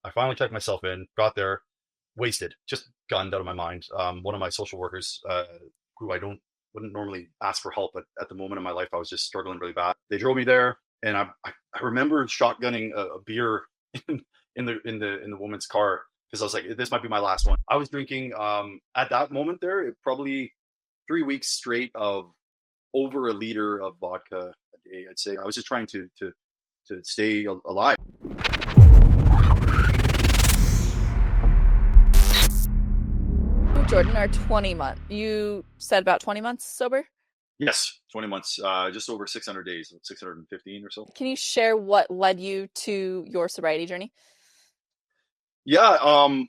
I finally checked myself in, got there, wasted, just gunned out of my mind. One of my social workers, who I don't wouldn't normally ask for help, but at the moment in my life, I was just struggling really bad. They drove me there, and I remember shotgunning a beer in, in the woman's car because I was like, this might be my last one. I was drinking at that moment there, probably 3 weeks straight of over a liter of vodka a day. I'd say I was just trying to stay alive. Jordan, are 20 months. You said about 20 months sober. Yes, 20 months, just over 600 days, 615 or so. Can you share what led you to your sobriety journey? Yeah,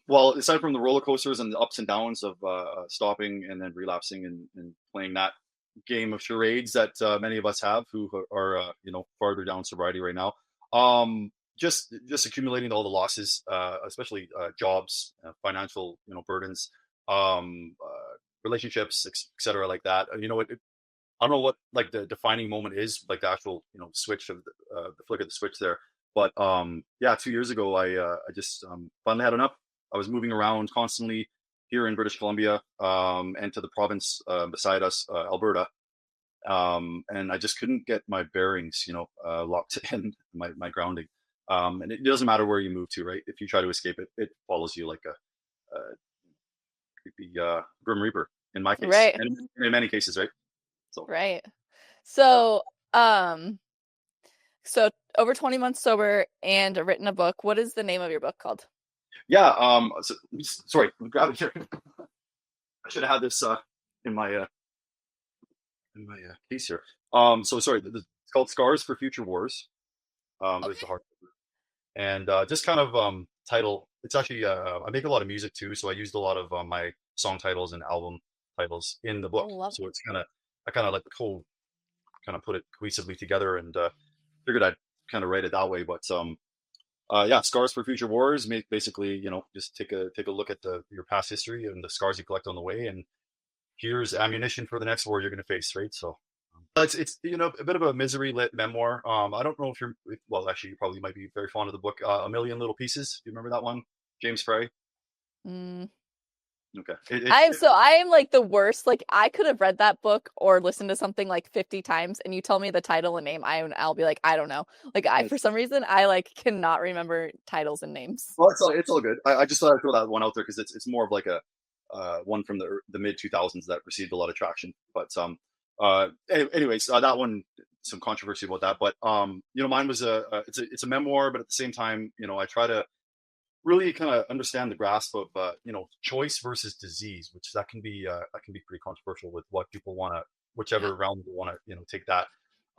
well, aside from the roller coasters and the ups and downs of stopping and then relapsing and playing that game of charades that many of us have who are farther down sobriety right now, just accumulating all the losses, especially jobs, financial burdens, relationships, etc., like that. I don't know what like the defining moment is, like the actual switch of the flick of the switch there. But yeah, 2 years ago, I just finally had enough. I was moving around constantly here in British Columbia, and to the province beside us, Alberta, and I just couldn't get my bearings, locked in, my grounding. And it doesn't matter where you move to, right? If you try to escape it, it follows you like a creepy grim reaper in my case, Right, and in many cases, right? So right. So, um, so over 20 months sober and written a book. What is the name of your book called? yeah, sorry, grab it here. I should have had this in my case here. So sorry, it's called Scars for Future Wars. Is the Okay. hard and just kind of title. It's actually I make a lot of music too, so I used a lot of my song titles and album titles in the I book. love So it's I kind of like kind of put it cohesively together and figured I'd kind of write it that way. But yeah, Scars for Future Wars. Basically, just take a look at your past history and the scars you collect on the way, and here's ammunition for the next war you're going to face, right? So it's a bit of a misery lit memoir. I don't know if well, actually, you probably might be very fond of the book A Million Little Pieces. Do you remember that one? James Frey. it. Okay. I am like the worst. Like I could have read that book or listened to something like 50 times and you tell me the title and name, I'll be like, I don't know. Like for some reason I like cannot remember titles and names. Well, it's all good. I just thought I'd throw that one out there because it's more of like a one from the mid 2000s that received a lot of traction. But anyways, that one, some controversy about that. But mine was it's a memoir, but at the same time, I try to really kind of understand the grasp of choice versus disease, which that can be pretty controversial with what people want to, Yeah. whichever realm they want to take that.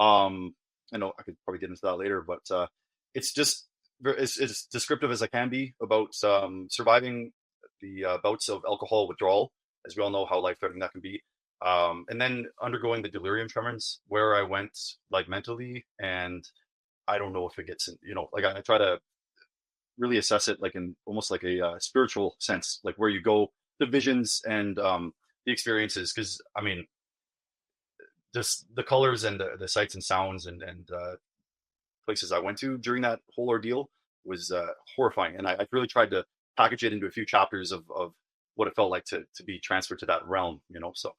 Um, I know I could probably get into that later, but it's just as descriptive as I can be about surviving the bouts of alcohol withdrawal, as we all know how life threatening that can be. And then undergoing the delirium tremens, where I went like mentally, and I don't know if it gets in, like I try to really assess it like in almost like a spiritual sense, like where you go, the visions and the experiences. Because I mean, just the colors and the sights and sounds and places I went to during that whole ordeal was horrifying. And I really tried to package it into a few chapters of what it felt like to be transferred to that realm. So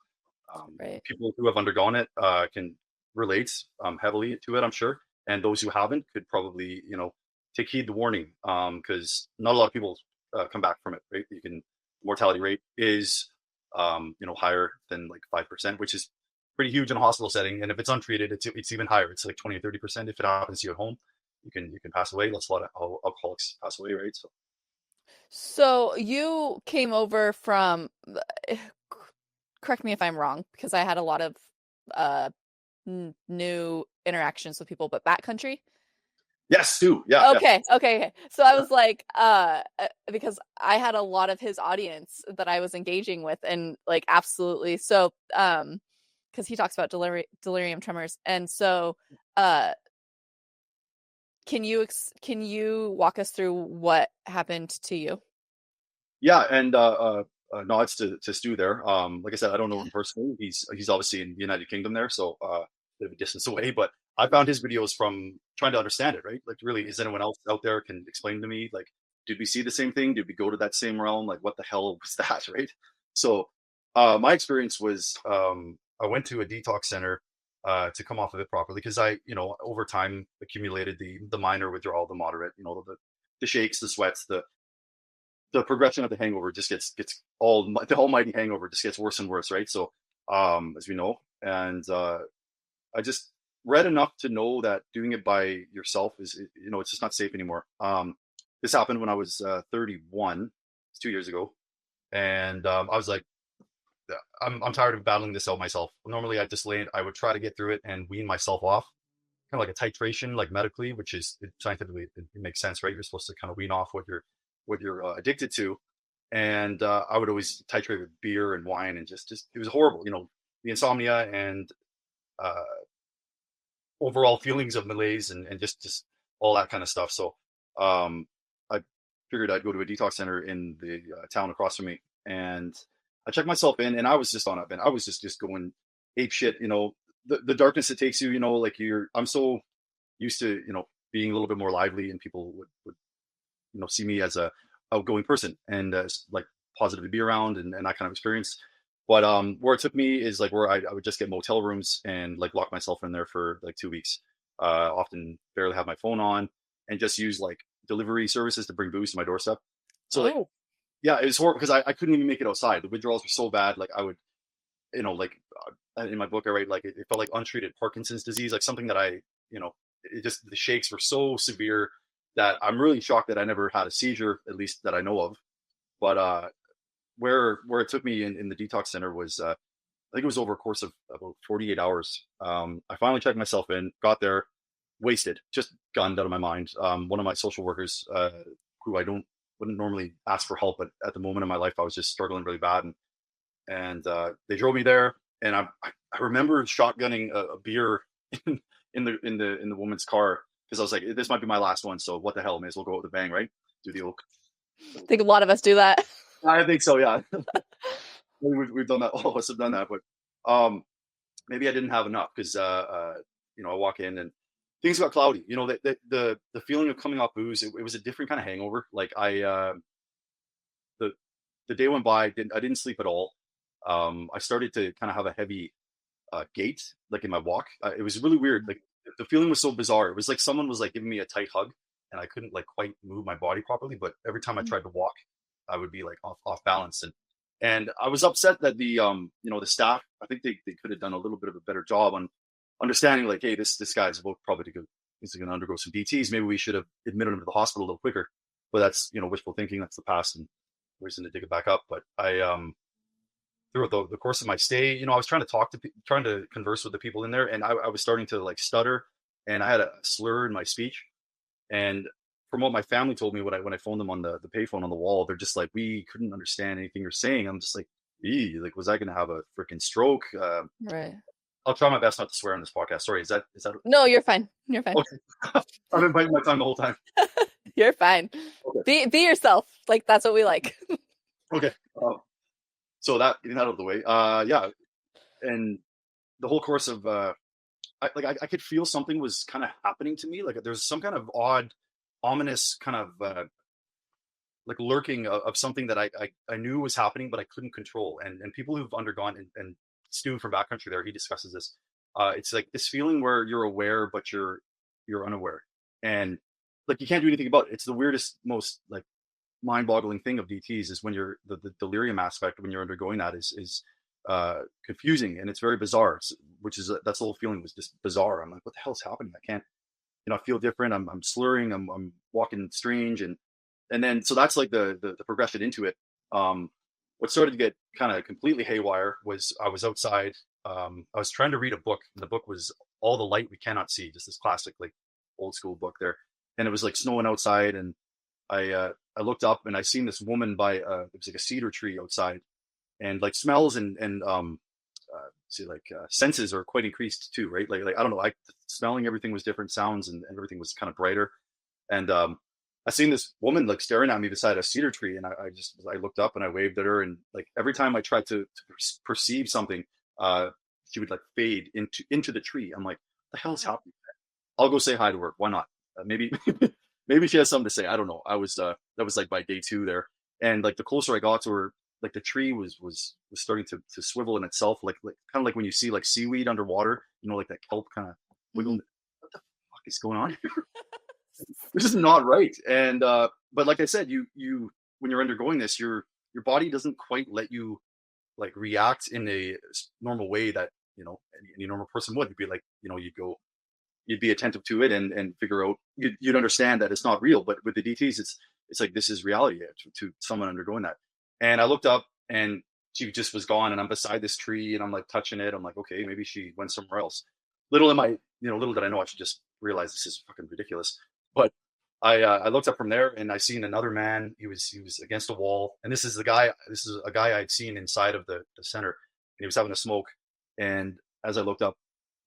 Right. people who have undergone it can relate heavily to it, I'm sure. And those who haven't could probably, take heed the warning, because not a lot of people come back from it. Right? Mortality rate is, higher than like 5%, which is pretty huge in a hospital setting. And if it's untreated, it's even higher. It's like 20 or 30%. If it happens to you at home, you can pass away. Lots a lot of alcoholics pass away, right? So So you came over from, correct me if I'm wrong, because I had a lot of uh new interactions with people, but backcountry. yes, Stu, yeah, yeah. Okay. So I was like, because I had a lot of his audience that I was engaging with, and like, absolutely. So, because he talks about delirium tremors, and so, uh, can you walk us through what happened to you? Yeah, and nods to Stu there. Like I said, I don't know Yeah. him personally. He's obviously in the United Kingdom there, so bit of a distance away. But I found his videos from trying to understand it. Right, like really, is anyone else out there can explain to me? Like, did we see the same thing? Did we go to that same realm? Like, what the hell was that, right? So, my experience was, I went to a detox center to come off of it properly because I, over time accumulated the minor withdrawal, the moderate, the shakes, the sweats, the progression of the hangover just gets the almighty hangover just gets worse and worse, right? So, as we know, and I just read enough to know that doing it by yourself is, it's just not safe anymore. This happened when I was 31, it's 2 years ago, and I was like, I'm tired of battling this out myself. Normally, I would try to get through it and wean myself off, kind of like a titration, like medically, which is scientifically it makes sense, right? You're supposed to kind of wean off what you're addicted to, and I would always titrate with beer and wine, and just it was horrible, the insomnia and uh, overall feelings of malaise and just all that kind of stuff. So I figured I'd go to a detox center in the town across from me, and I checked myself in, and I was just on up, and I was just going ape shit. The darkness it takes you. Like I'm so used to being a little bit more lively, and people would see me as a outgoing person and like positive to be around and that kind of experience. But where it took me is like where I would just get motel rooms and like lock myself in there for like 2 weeks. Often barely have my phone on and just use like delivery services to bring booze to my doorstep. So like, yeah, it was horrible because I couldn't even make it outside. The withdrawals were so bad. Like I would, like in my book I write like it felt like untreated Parkinson's disease, like something that it just the shakes were so severe that I'm really shocked that I never had a seizure, at least that I know of. But where it took me in the detox center was I think it was over a course of about 48 hours. I finally checked myself in, got there, wasted, just gunned out of my mind. One of my social workers, who wouldn't normally ask for help, but at the moment in my life I was just struggling really bad, and they drove me there, and I remember shotgunning a beer in the woman's car because I was like, this might be my last one, so what the hell, may as well go with the bang, right? Do the old. I think a lot of us do that. I think so, yeah. We've done that. All of us have done that, but maybe I didn't have enough because I walk in and things got cloudy. The feeling of coming off booze, it was a different kind of hangover. Like the day went by, I didn't sleep at all. I started to kind of have a heavy gait, like in my walk. It was really weird. Like the feeling was so bizarre. It was like someone was like giving me a tight hug, and I couldn't like quite move my body properly. But every time I tried to walk, I would be like off balance, and I was upset that the staff, I think they could have done a little bit of a better job on understanding like, hey, this guy's about probably to go, he's going to undergo some DTs. Maybe we should have admitted him to the hospital a little quicker. But that's wishful thinking. That's the past, and we're just going to dig it back up. But I throughout the course of my stay, I was trying to converse with the people in there, and I was starting to like stutter, and I had a slur in my speech. And from what my family told me when I phoned them on the payphone on the wall, they're just like, we couldn't understand anything you're saying. I'm just like, like, was I going to have a freaking stroke? Right. I'll try my best not to swear on this podcast. Sorry, is that? No, you're fine. You're fine. Okay. I've been biting my tongue the whole time. You're fine. Okay. Be yourself. Like, that's what we like. Okay. So getting that out of the way. Yeah. And the whole course of I could feel something was kind of happening to me. Like there's some kind of odd, ominous kind of like lurking of something that I knew was happening, but I couldn't control. And people who've undergone, and Stu from Backcountry there, he discusses this. It's like this feeling where you're aware, but you're unaware, and like you can't do anything about it. It's the weirdest, most like mind-boggling thing of DTs is when you're the delirium aspect when you're undergoing that is confusing, and it's very bizarre. Which is that's the whole feeling was just bizarre. I'm like, what the hell's happening? I can't, I feel different. I'm slurring. I'm walking strange, and then so that's like the progression into it. What started to get kind of completely haywire was I was outside. I was trying to read a book, and the book was All the Light We Cannot See, just this classic like old school book there, and it was like snowing outside, and I looked up and I seen this woman by it was like a cedar tree outside, and like smells and senses are quite increased too, right? Like I don't know, smelling everything was different, sounds and everything was kind of brighter, and I seen this woman like staring at me beside a cedar tree, and I looked up and I waved at her, and like every time I tried to perceive something, she would like fade into the tree. I'm like, what the hell's happening? I'll go say hi to her. Why not? Maybe maybe she has something to say. I don't know. That was like by day 2 there, and like the closer I got to her, like the tree was starting to swivel in itself, like kind of like when you see like seaweed underwater, like that kelp kind of Mm-hmm. wiggling. What the fuck is going on here? This is not right. And but like I said, you when you're undergoing this, your body doesn't quite let you like react in a normal way that any normal person would. You'd be like, you'd be attentive to it and figure out you'd understand that it's not real. But with the DTs, it's like this is reality to someone undergoing that. And I looked up and she just was gone, and I'm beside this tree and I'm like touching it. I'm like, okay, maybe she went somewhere else. Little did I know I should just realize this is fucking ridiculous. But I looked up from there and I seen another man. He was against a wall, and this is the guy. This is a guy I'd seen inside of the center, and he was having a smoke. And as I looked up,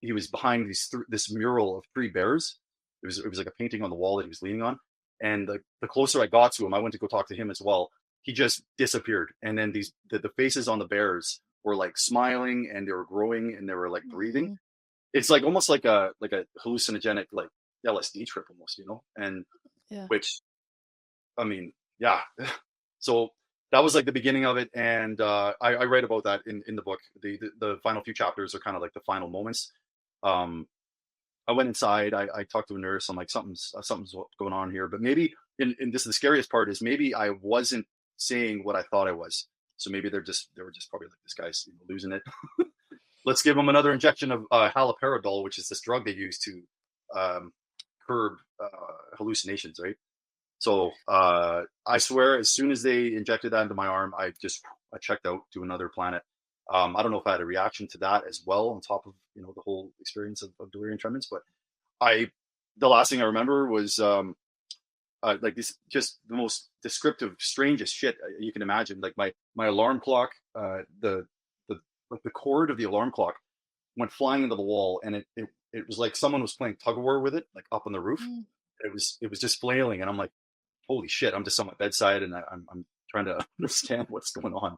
he was behind this mural of 3 bears. It was like a painting on the wall that he was leaning on. And the closer I got to him, I went to go talk to him as well. He just disappeared. And then the faces on the bears were like smiling, and they were growing, and they were like breathing. Mm-hmm. It's like almost like a hallucinogenic like LSD trip almost, and Yeah. which I mean, yeah. So that was like the beginning of it, and I write about that in the book. The final few chapters are kind of like the final moments. Um, I went inside. I talked to a nurse. I'm like, something's going on here. But maybe, and this is the scariest part, is maybe I wasn't saying what I thought I was. So maybe they were just probably like, this guy's losing it. Let's give him another injection of haloperidol, which is this drug they use to curb hallucinations, right? So I swear, as soon as they injected that into my arm, I checked out to another planet. I don't know if I had a reaction to that as well, on top of the whole experience of delirium tremens. But the last thing I remember was like this, just the most descriptive, strangest shit you can imagine. Like my alarm clock, the like the cord of the alarm clock went flying into the wall, and it was like someone was playing tug of war with it, like up on the roof. Mm-hmm. It was just flailing, and I'm like, holy shit! I'm just on my bedside, and I'm trying to understand what's going on.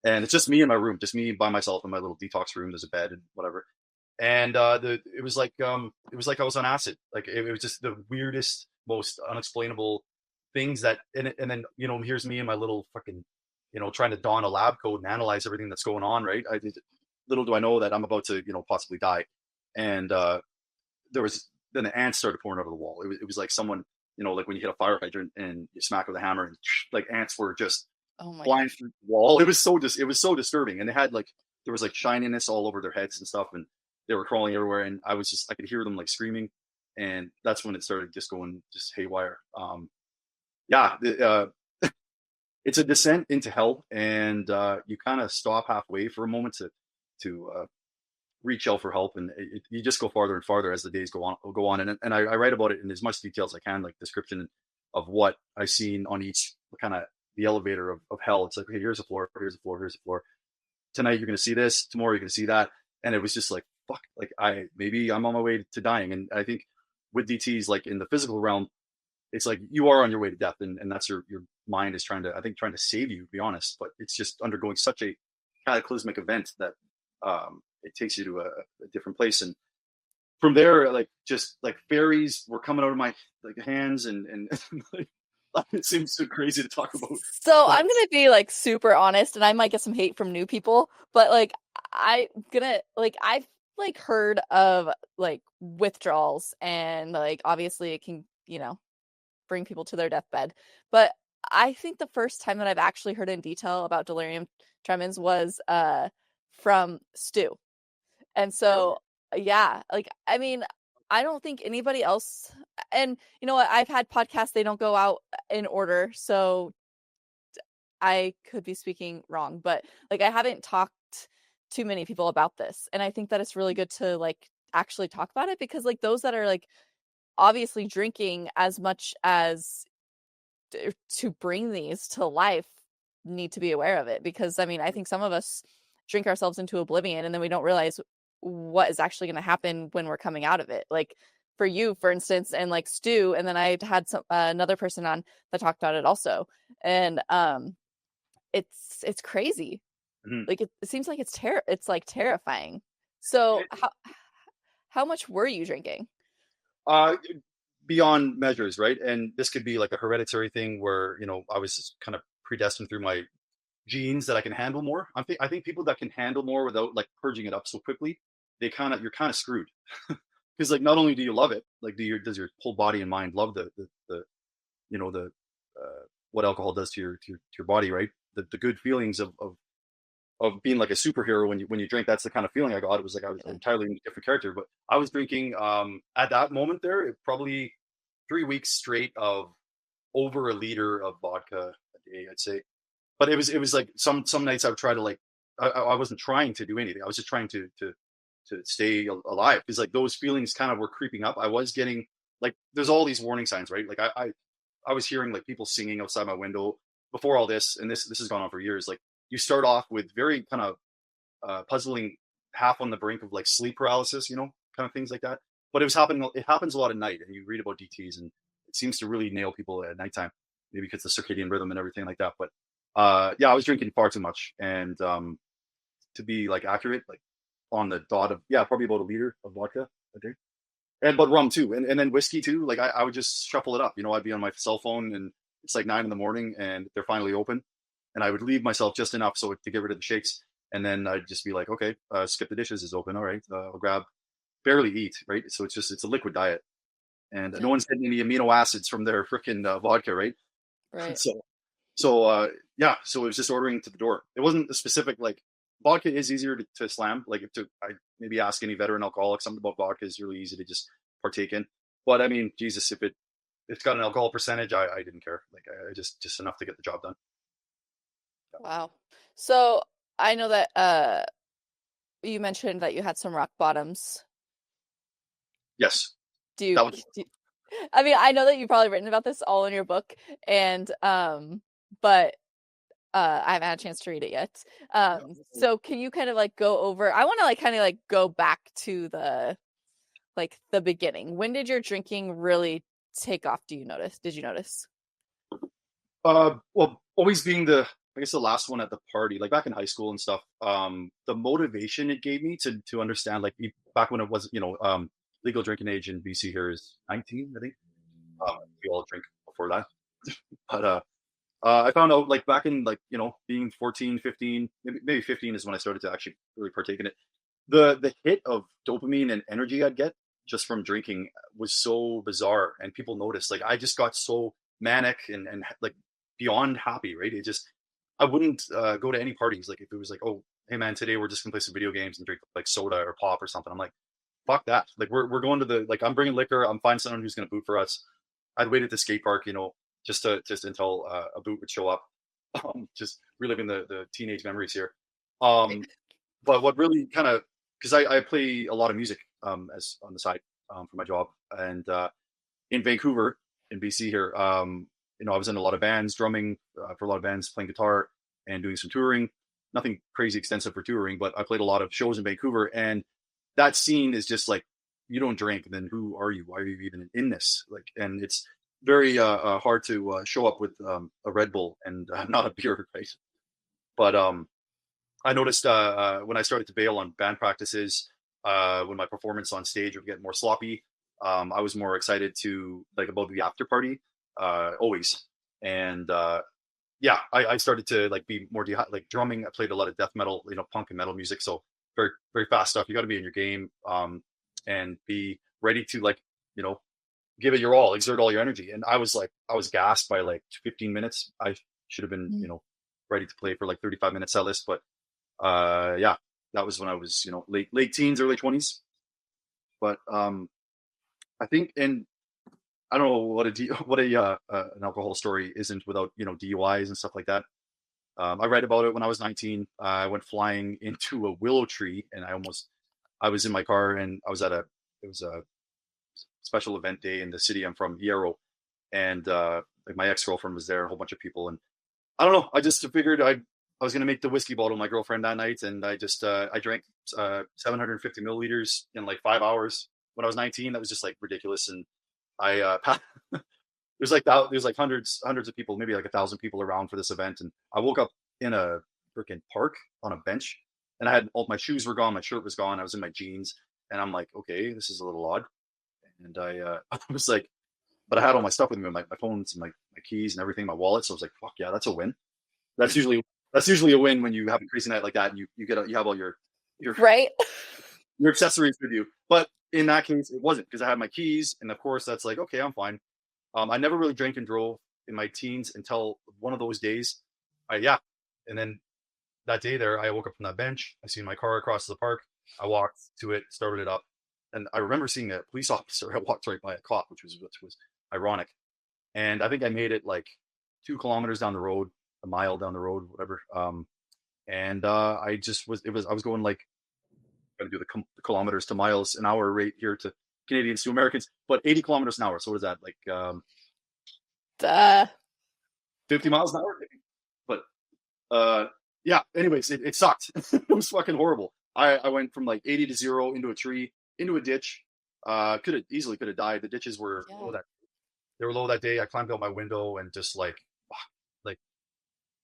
And it's just me in my room, just me by myself in my little detox room. There's a bed and whatever. And it was like I was on acid. Like it was just the weirdest, most unexplainable things that. And then here's me in my little fucking trying to don a lab coat and analyze everything that's going on. Right. Little do I know that I'm about to possibly die. And there was then the ants started pouring out of the wall. It was like someone like when you hit a fire hydrant and you smack with a hammer, and like ants were just Oh my flying God. through the wall. It was so disturbing, and they had like there was like shininess all over their heads and stuff, and they were crawling everywhere, and I could hear them like screaming, and that's when it started just going just haywire. Yeah, it's a descent into hell, and you kind of stop halfway for a moment to reach out for help, and you just go farther and farther as the days go on, and I write about it in as much detail as I can, like description of what I've seen on each kind of the elevator of hell. It's like, okay, here's a floor, here's a floor, here's a floor. Tonight you're gonna see this, tomorrow you're gonna see that, and it was just like, fuck, like maybe I'm on my way to dying. And I think with DTs, like in the physical realm, it's like you are on your way to death, and that's your mind is trying to save you, to be honest. But it's just undergoing such a cataclysmic event that it takes you to a different place. And from there, like just like fairies were coming out of my like hands, and like, it seems so crazy to talk about. So But I'm gonna be like super honest, and I might get some hate from new people, but like I've like heard of like withdrawals, and like obviously it can bring people to their deathbed. But I think the first time that I've actually heard in detail about delirium tremens was from Stu. And really, so yeah, like I mean, I don't think anybody else, and you know what, I've had podcasts, they don't go out in order, so I could be speaking wrong, but like I haven't talked to many people about this. And I think that it's really good to like actually talk about it, because like those that are like obviously drinking as much as to bring these to life need to be aware of it. Because I mean, I think some of us drink ourselves into oblivion, and then we don't realize what is actually going to happen when we're coming out of it. Like for you, for instance, and like Stu, and then I had some another person on that talked about it also. And it's crazy. mm-hmm. Like it seems like it's like terrifying. So how much were you drinking? uh, beyond measures, right? And this could be like a hereditary thing where, I was just kind of predestined through my genes that I can handle more. I think people that can handle more without like purging it up so quickly, you're kind of screwed. Because like not only do you love it, like does your whole body and mind love the the what alcohol does to your body, right? The good feelings of being like a superhero when you drink. That's the kind of feeling I got. It was like I was Yeah. entirely a different character. But I was drinking at that moment there, probably 3 weeks straight of over a liter of vodka a day, I'd say. But it was like some nights I would try to like I wasn't trying to do anything. I was just trying to stay alive, because like those feelings kind of were creeping up. I was getting like there's all these warning signs, right? Like I was hearing like people singing outside my window before all this, and this has gone on for years. Like you start off with very kind of puzzling, half on the brink of like sleep paralysis, kind of things like that. But it was happening. It happens a lot at night, and you read about DTS, and it seems to really nail people at nighttime, maybe because the circadian rhythm and everything like that. But yeah, I was drinking far too much, and to be like accurate, like on the dot of, yeah, probably about a liter of vodka a day, and but rum too, and then whiskey too. Like I would just shuffle it up. I'd be on my cell phone, and it's like 9 in the morning, and they're finally open, and I would leave myself just enough so to get rid of the shakes, and then I'd just be like, okay, skip the dishes is open, all right, I'll grab, barely eat, right? So it's a liquid diet, and Yeah. no one's getting any amino acids from their freaking vodka, right? Right. So yeah, so it was just ordering to the door. It wasn't a specific like vodka is easier to slam. Like if to I maybe ask any veteran alcoholic something about vodka is really easy to just partake in. But I mean, Jesus, if it's got an alcohol percentage, I didn't care. Like I just enough to get the job done. Wow. So I know that you mentioned that you had some rock bottoms. Yes, Do you, that was do I mean, I know that you've probably written about this all in your book, and but I haven't had a chance to read it yet. So can you kind of like go over? I want to like kind of like go back to the beginning. When did your drinking really take off? Did you notice? well, always being I guess the last one at the party, like back in high school and stuff. The motivation it gave me to understand, like back when it was, legal drinking age in BC here is 19, I think. We all drink before that, but I found out like back in like being 14, 15, maybe 15 is when I started to actually really partake in it. The hit of dopamine and energy I'd get just from drinking was so bizarre, and people noticed. Like I just got so manic and like beyond happy, right? It just I wouldn't go to any parties. Like if it was like, oh hey man, today we're just gonna play some video games and drink like soda or pop or something. I'm like, fuck that. Like we're going to the like I'm bringing liquor. I'm finding someone who's gonna boot for us. I'd wait at the skate park, just until a boot would show up. Just reliving the teenage memories here. Right. But what really kind of, because I play a lot of music as on the side for my job, and in Vancouver, in BC here, I was in a lot of bands, drumming for a lot of bands, playing guitar and doing some touring. Nothing crazy extensive for touring, but I played a lot of shows in Vancouver, and that scene is just like, you don't drink, then who are you? Why are you even in this? Like, and it's very hard to show up with a Red Bull and not a beer, right? But I noticed when I started to bail on band practices, when my performance on stage would get more sloppy, I was more excited to like about the after party, always. And yeah, I started to like be more like drumming. I played a lot of death metal, punk and metal music, so very very fast stuff. You got to be in your game, and be ready to like you know give it your all, exert all your energy. And I was gassed by like 15 minutes. I should have been Mm. ready to play for like 35 minute set list, but yeah, that was when I was late teens, early 20s. But I think, and I don't know what what an alcohol story isn't without DUIs and stuff like that. I read about it when I was 19. I went flying into a willow tree, and I was in my car, and I was at it was a special event day in the city I'm from, Hierro, and like my ex-girlfriend was there, a whole bunch of people, and I don't know. I just figured I was gonna make the whiskey bottle my girlfriend that night, and I drank 750 milliliters in like 5 hours when I was 19. That was just like ridiculous, and I there's like hundreds of people, maybe like 1,000 people around for this event, and I woke up in a freaking park on a bench, and I had all my shoes were gone, my shirt was gone, I was in my jeans, and I'm like, okay, this is a little odd, and I I was like, but I had all my stuff with me, my phones and my keys and everything, my wallet. So I was like, fuck yeah, that's a win. That's usually a win when you have a crazy night like that and you have all your Right. your accessories with you. But in that case, it wasn't because I had my keys, and of course that's like, okay, I'm fine. I never really drank and drove in my teens until one of those days. Yeah, and then that day there, I woke up from that bench. I seen my car across the park. I walked to it, started it up, and I remember seeing a police officer. I walked right by a cop, which was ironic. And I think I made it like 2 kilometers down the road, a mile down the road, whatever. And I just was. It was. I was going like going to do the kilometers to miles an hour rate here to Canadians to Americans, but 80 kilometers an hour. So what is that like? Duh. 50 miles an hour, maybe? But yeah. Anyways, it sucked. It was fucking horrible. I went from like 80 to 0 into a tree, into a ditch. Could have died. The ditches were low that they were low that day. I climbed out my window and just like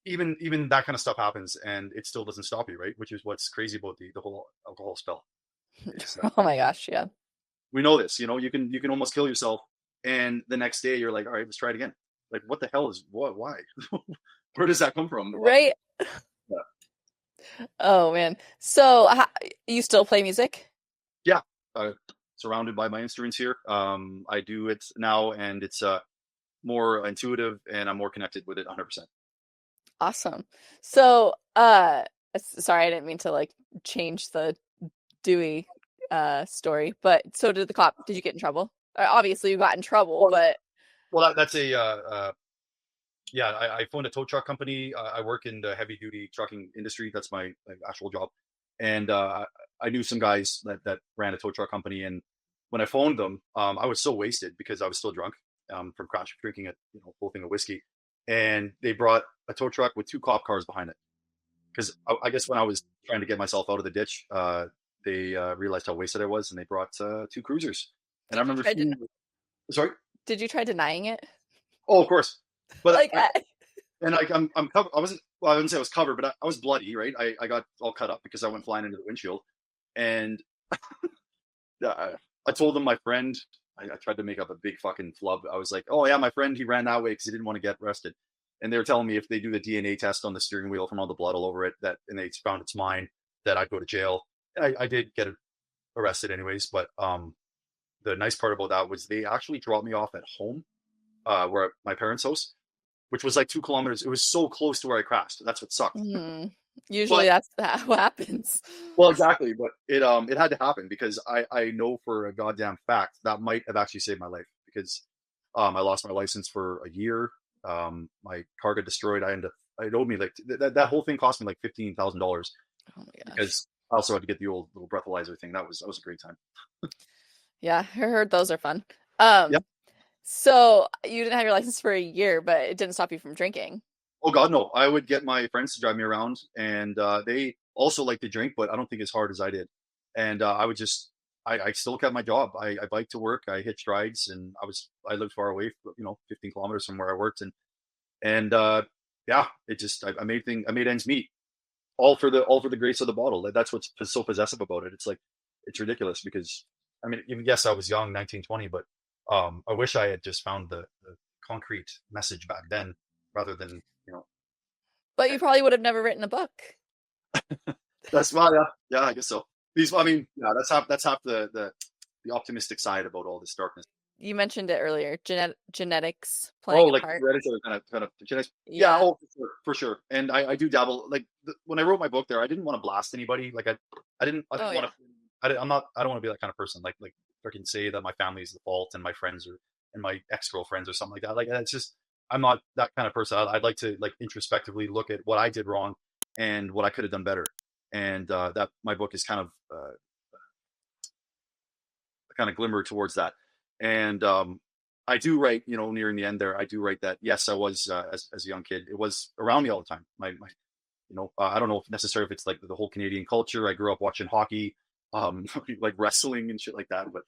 even that kind of stuff happens and it still doesn't stop you, right? Which is what's crazy about the whole alcohol spell. Oh my gosh, yeah. We know this, you can almost kill yourself, and the next day you're like, all right, let's try it again. Like, what the hell is what? Why? Where does that come from? Right. Yeah. Oh man. So you still play music? Yeah. Surrounded by my instruments here. I do it now, and it's more intuitive, and I'm more connected with it 100%. Awesome. So sorry, I didn't mean to like change the Dewey story, but so did you get in trouble? Obviously you got in trouble, but that's yeah, I phoned a tow truck company. I work in the heavy duty trucking industry. That's my actual job. And I knew some guys that ran a tow truck company. And when I phoned them, I was so wasted because I was still drunk from crash drinking a whole thing of whiskey. And they brought a tow truck with 2 cop cars behind it. Because I guess when I was trying to get myself out of the ditch, they realized how wasted I was, and they brought 2 cruisers. And I remember seeing. Sorry. Did you try denying it? Oh, of course. But like, I'm covered. I wouldn't say I was covered, but I was bloody, right? I got all cut up because I went flying into the windshield, and I told them my friend. I tried to make up a big fucking flub. I was like, oh yeah, my friend, he ran that way because he didn't want to get arrested, and they were telling me if they do the DNA test on the steering wheel from all the blood all over it, and they found it's mine, that I'd go to jail. I did get arrested anyways, but the nice part about that was they actually dropped me off at home, where my parents' house, which was like 2 kilometers. It was so close to where I crashed. That's what sucked. Usually that's what happens. Well, exactly. But it had to happen because I know for a goddamn fact that might have actually saved my life because I lost my license for a year. My car got destroyed. It owed me like that whole thing cost me like $15,000. Oh my gosh. Because I also had to get the old little breathalyzer thing. That was a great time. Yeah, I heard those are fun. Yeah. So you didn't have your license for a year, but it didn't stop you from drinking. Oh God, no! I would get my friends to drive me around, and they also like to drink, but I don't think as hard as I did. And I still kept my job. I biked to work. I hitched rides, and I lived far away, 15 kilometers from where I worked, and yeah, I made ends meet, all for the grace of the bottle. That's what's so possessive about it. It's like it's ridiculous because I mean, even yes, I was young, 19, 20, but I wish I had just found the concrete message back then rather than. But you probably would have never written a book. That's well, yeah, I guess so. That's half the optimistic side about all this darkness. You mentioned it earlier, genetics playing a part. Hereditary kind of genetics. Yeah, oh, for sure. And I do dabble. Like when I wrote my book there, I didn't want to blast anybody. Like I didn't want to. I don't want to be that kind of person. Like freaking say that my family is the fault and my friends and my ex-girlfriends or something like that. Like that's just. I'm not that kind of person. I'd like to like introspectively look at what I did wrong and what I could have done better. And that my book is kind of glimmer towards that. And I do write, nearing the end there, I do write that yes, I was as a young kid. It was around me all the time. My I don't know if necessarily if it's like the whole Canadian culture. I grew up watching hockey, like wrestling and shit like that. But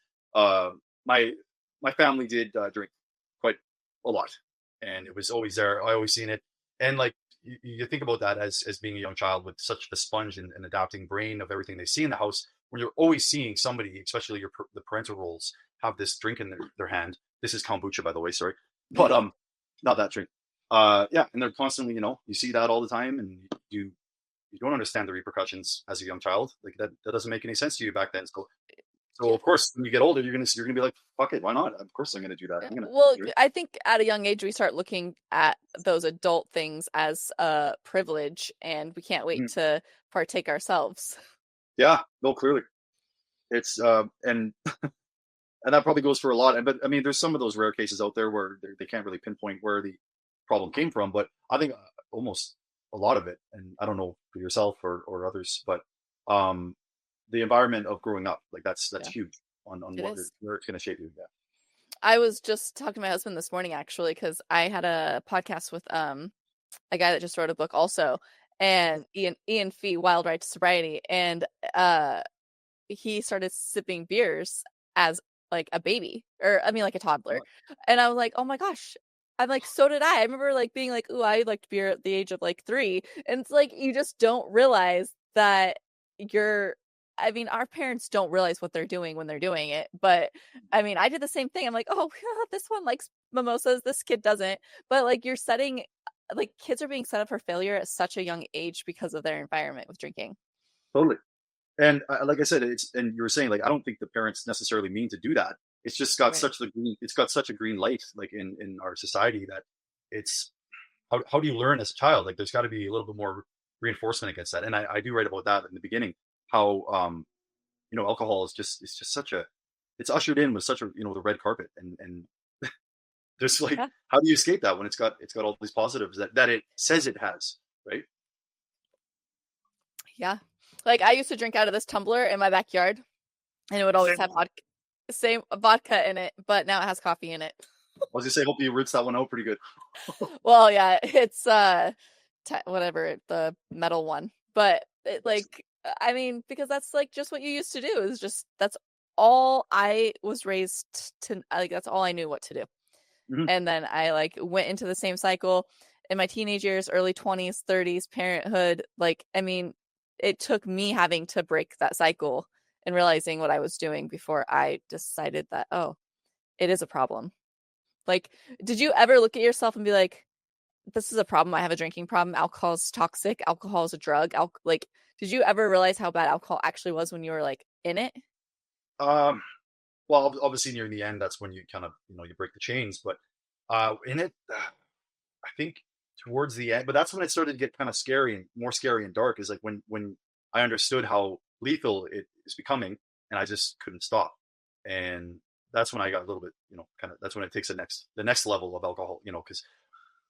my family did drink quite a lot. And it was always there. I always seen it. And like you think about that as being a young child with such a sponge and adapting brain of everything they see in the house, when you're always seeing somebody, especially the parental roles, have this drink in their hand. This is kombucha, by the way. Sorry, but Yeah. not that drink. Yeah, and they're constantly, you see that all the time, and you don't understand the repercussions as a young child. Like that doesn't make any sense to you back then. So Yeah. of course, when you get older, you're gonna be like, fuck it, why not? Of course, I'm gonna do that. Yeah. I'm gonna Well, do it. I think at a young age we start looking at those adult things as a privilege, and we can't wait Mhm. to partake ourselves. Yeah, no, clearly it's and that probably goes for a lot. But I mean, there's some of those rare cases out there where they can't really pinpoint where the problem came from. But I think almost a lot of it, and I don't know for yourself or others, but um, the environment of growing up, like that's Yeah, huge on it what is. where it's going to shape you. Yeah. I was just talking to my husband this morning actually because I had a podcast with a guy that just wrote a book also, and Ian Fee, Wild Ride to Sobriety, and uh he started sipping beers as like a baby, or I mean like a toddler, and I was like, oh my gosh. I'm like, so did I. I remember like being like, ooh, I liked beer at the age of like 3. And it's like you just don't realize that you're I mean, our parents don't realize what they're doing when they're doing it. But I mean, I did the same thing. I'm like, oh, this one likes mimosas, this kid doesn't. But like you're setting like kids are being set up for failure at such a young age because of their environment with drinking. Totally. And like I said, and you were saying, like, I don't think the parents necessarily mean to do that. It's just got Right. it's got such a green light, like in our society, that it's how do you learn as a child? Like, there's got to be a little bit more reinforcement against that. And I do write about that in the beginning, how alcohol is just it's just such a it's ushered in with such a the red carpet, and there's like, Yeah. how do you escape that when it's got all these positives that it says it has, right? Yeah. Like I used to drink out of this tumbler in my backyard and it would always Same. have vodka, same vodka in it, but now it has coffee in it. I was gonna say, hope you rinse that one out pretty good. Well, yeah, it's whatever, the metal one. But it like I mean, because that's like just what you used to do is just that's all I was raised to like that's all I knew what to do. Mhm. And then I like went into the same cycle in my teenage years, early 20s, 30s, parenthood. Like, I mean, it took me having to break that cycle and realizing what I was doing before I decided that, oh, it is a problem. Like, did you ever look at yourself and be like, this is a problem? I have a drinking problem. Alcohol is toxic. Alcohol is a drug. Like, did you ever realize how bad alcohol actually was when you were like in it? Um, well, obviously near the end, that's when you kind of you break the chains. But in it, I think towards the end, but that's when it started to get kind of scary and more scary and dark. Is like when I understood how lethal it is becoming, and I just couldn't stop. And that's when I got a little bit, kind of. That's when it takes the next level of alcohol, because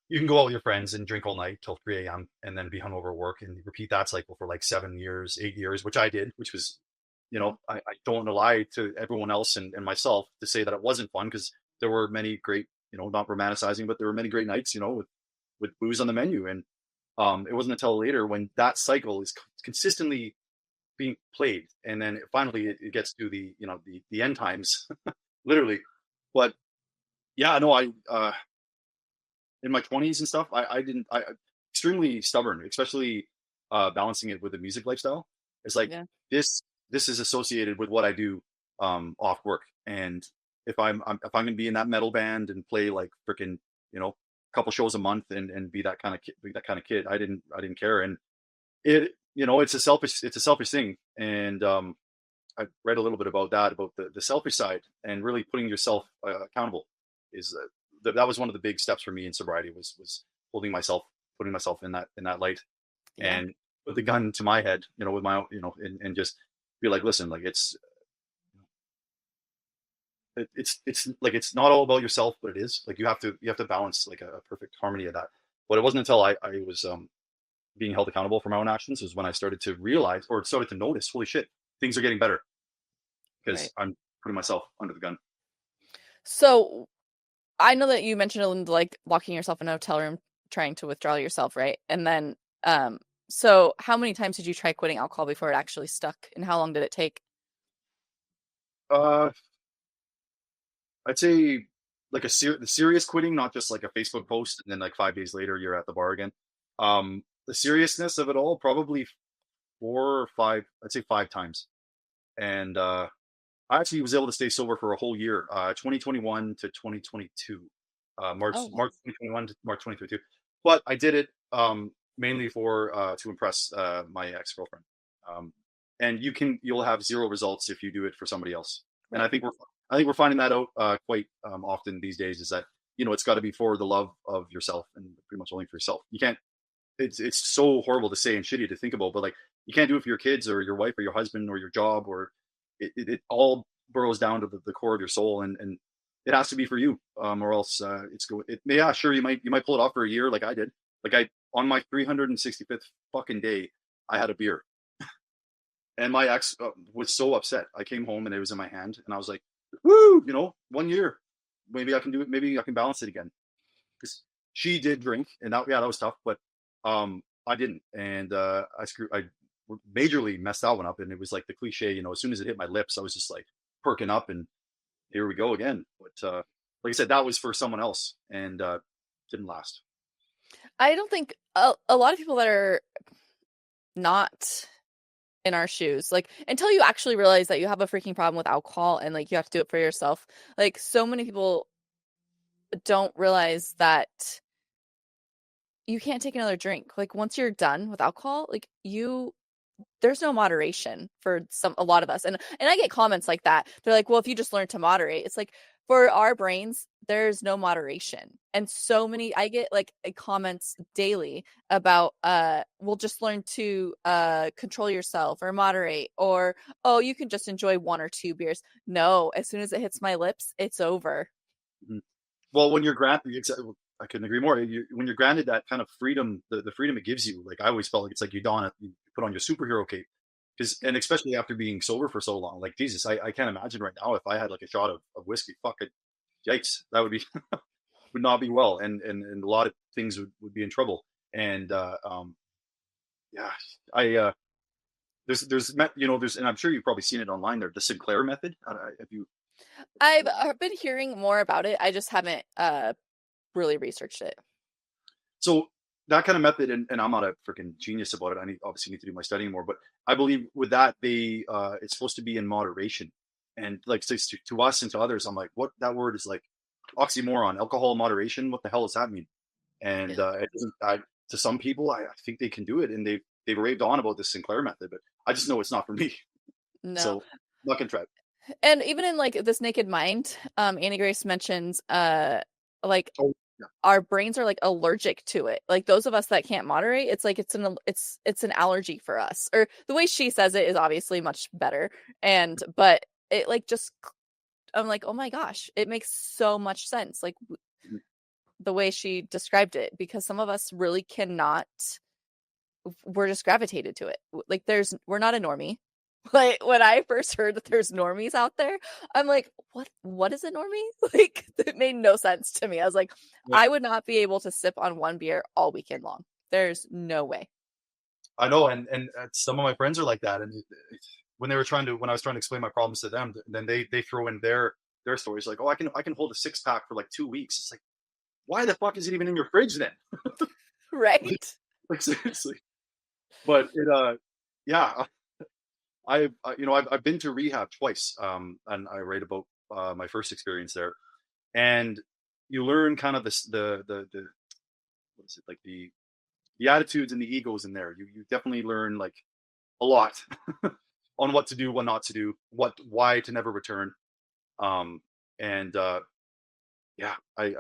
you can go out with your friends and drink all night till 3 a.m. and then be hungover at work and repeat that cycle for like 7 years, 8 years, which I did, which was, Yeah. I don't want to lie to everyone else and myself to say that it wasn't fun, because there were many great, not romanticizing, but there were many great nights, with booze on the menu. And it wasn't until later when that cycle is consistently being played, and then finally it gets to the end times, literally. But yeah, no, I in my 20s and stuff, I didn't, I extremely stubborn, especially balancing it with the music lifestyle. It's like Yeah. this is associated with what I do off work. And if I'm gonna be in that metal band and play like freaking, a couple shows a month and be that kind of kid, I didn't care. And it's a selfish thing. And I read a little bit about that, about the selfish side, and really putting yourself accountable is that was one of the big steps for me in sobriety, was putting myself in that light, Yeah. and put the gun to my head, with my own, and just be like, listen, like it's like, it's not all about yourself, but it is like you have to balance like a perfect harmony of that. But it wasn't until I was being held accountable for my own actions is when I started to realize, or started to notice, holy shit, things are getting better because Right. I'm putting myself under the gun. So I know that you mentioned like locking yourself in a hotel room, trying to withdraw yourself, right? And then, so how many times did you try quitting alcohol before it actually stuck, and how long did it take? Uh, I'd say like the serious quitting, not just like a Facebook post and then like 5 days later you're at the bar again. The seriousness of it all, probably 4 or 5, I'd say 5 times. And I actually was able to stay sober for a whole year, 2021 to 2022, Oh, March wow. 2021 to March 2022. But I did it mainly for to impress my ex girlfriend. Um, and you'll have zero results if you do it for somebody else. And Right. I think we're finding that out quite often these days. Is that it's got to be for the love of yourself and pretty much only for yourself. You can't. It's so horrible to say and shitty to think about, but like you can't do it for your kids or your wife or your husband or your job or it all burrows down to the core of your soul and it has to be for you or else yeah, sure, you might pull it off for a year like I did. Like I on my 365th fucking day I had a beer and my ex was so upset. I came home and it was in my hand and I was like, woo, 1 year, maybe I can do it, maybe I can balance it again because she did drink and that was tough, but I didn't, and I majorly messed that one up, and it was like the cliche, as soon as it hit my lips, I was just like perking up, and here we go again. But like I said, that was for someone else, and didn't last. I don't think a lot of people that are not in our shoes, like until you actually realize that you have a freaking problem with alcohol and like you have to do it for yourself. Like so many people don't realize that you can't take another drink. Like once you're done with alcohol, like there's no moderation for a lot of us. And I get comments like that. They're like, "Well, if you just learn to moderate." It's like for our brains, there's no moderation. And so many I get like comments daily about well just learn to control yourself or moderate or oh, you can just enjoy one or two beers. No, as soon as it hits my lips, it's over. Mhm. Well, when you're granted, I couldn't agree more. When you're granted that kind of freedom, the freedom it gives you, like I always felt like it's like you put on your superhero cape, and especially after being sober for so long, like Jesus, I can't imagine right now if I had like a shot of whiskey, fuck it, yikes, that would be would not be well, and a lot of things would be in trouble. And yeah, I there's and I'm sure you've probably seen it online there, the Sinclair method. Have you? I've been hearing more about it. I just haven't really researched it. So that kind of method, and I'm not a freaking genius about it. Obviously need to do my studying more, but I believe with that it's supposed to be in moderation, and like to us and to others, I'm like, what that word is like oxymoron, alcohol moderation. What the hell does that mean? And it doesn't. To some people, I think they can do it, and they've raved on about this Sinclair method, but I just know it's not for me. No. So I'm not gonna try it. And even in like this Naked Mind, Annie Grace mentions like Oh yeah. our brains are like allergic to it. Like those of us that can't moderate, it's like it's an allergy for us. Or the way she says it is obviously much better. And but it like just I'm like, "Oh my gosh, it makes so much sense." Like the way she described it because some of us really cannot we're just gravitated to it. Like we're not a normie. Like when I first heard that there's normies out there, I'm like, what is a normie? Like it made no sense to me. I was like, Yeah. I would not be able to sip on one beer all weekend long. There's no way. I know, and some of my friends are like that, and when I was trying to explain my problems to them, then they throw in their stories like, oh, I can hold a 6 pack for like 2 weeks. It's like, why the fuck is it even in your fridge then? Right? Like seriously. But yeah, I've been to rehab twice, and I write about my first experience there, and you learn kind of this the what is it like the attitudes and the egos in there. You definitely learn like a lot on what to do, what not to do, why to never return. Um, and yeah, I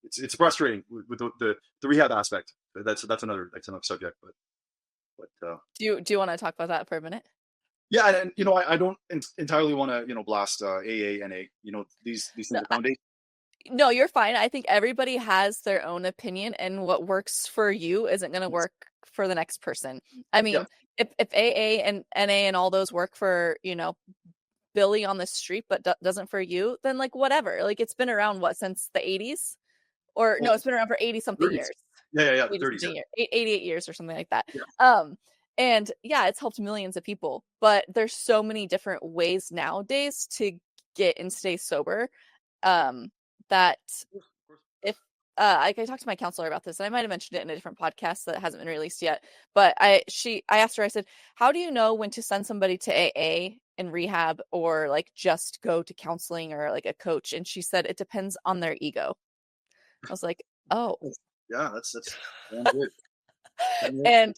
it's frustrating with the rehab aspect. That's another subject, but Do you want to talk about that for a minute? yeah, and I don't entirely want to blast AA, NA. These No, things are foundation. no, you're fine. I think everybody has their own opinion, and what works for you isn't going to work for the next person. I Yeah, mean, if AA and NA and all those work for Billy on the street, but doesn't for you, then like whatever. Like it's been around what since the 80s, or well, no, it's been around for 80 something 30s. years, Yeah, the 80 30s. something years, 88 years or something like that. Yeah, Um, and yeah, it's helped millions of people, but there's so many different ways nowadays to get and stay sober. Um, that yeah. Of course, of if course. I talked to my counselor about this, and I might have mentioned it in a different podcast that hasn't been released yet. But I asked her, I said, how do you know when to send somebody to AA and rehab, or like just go to counseling or like a coach? And she said it depends on their ego. I was like, oh. Yeah, that's damn good. And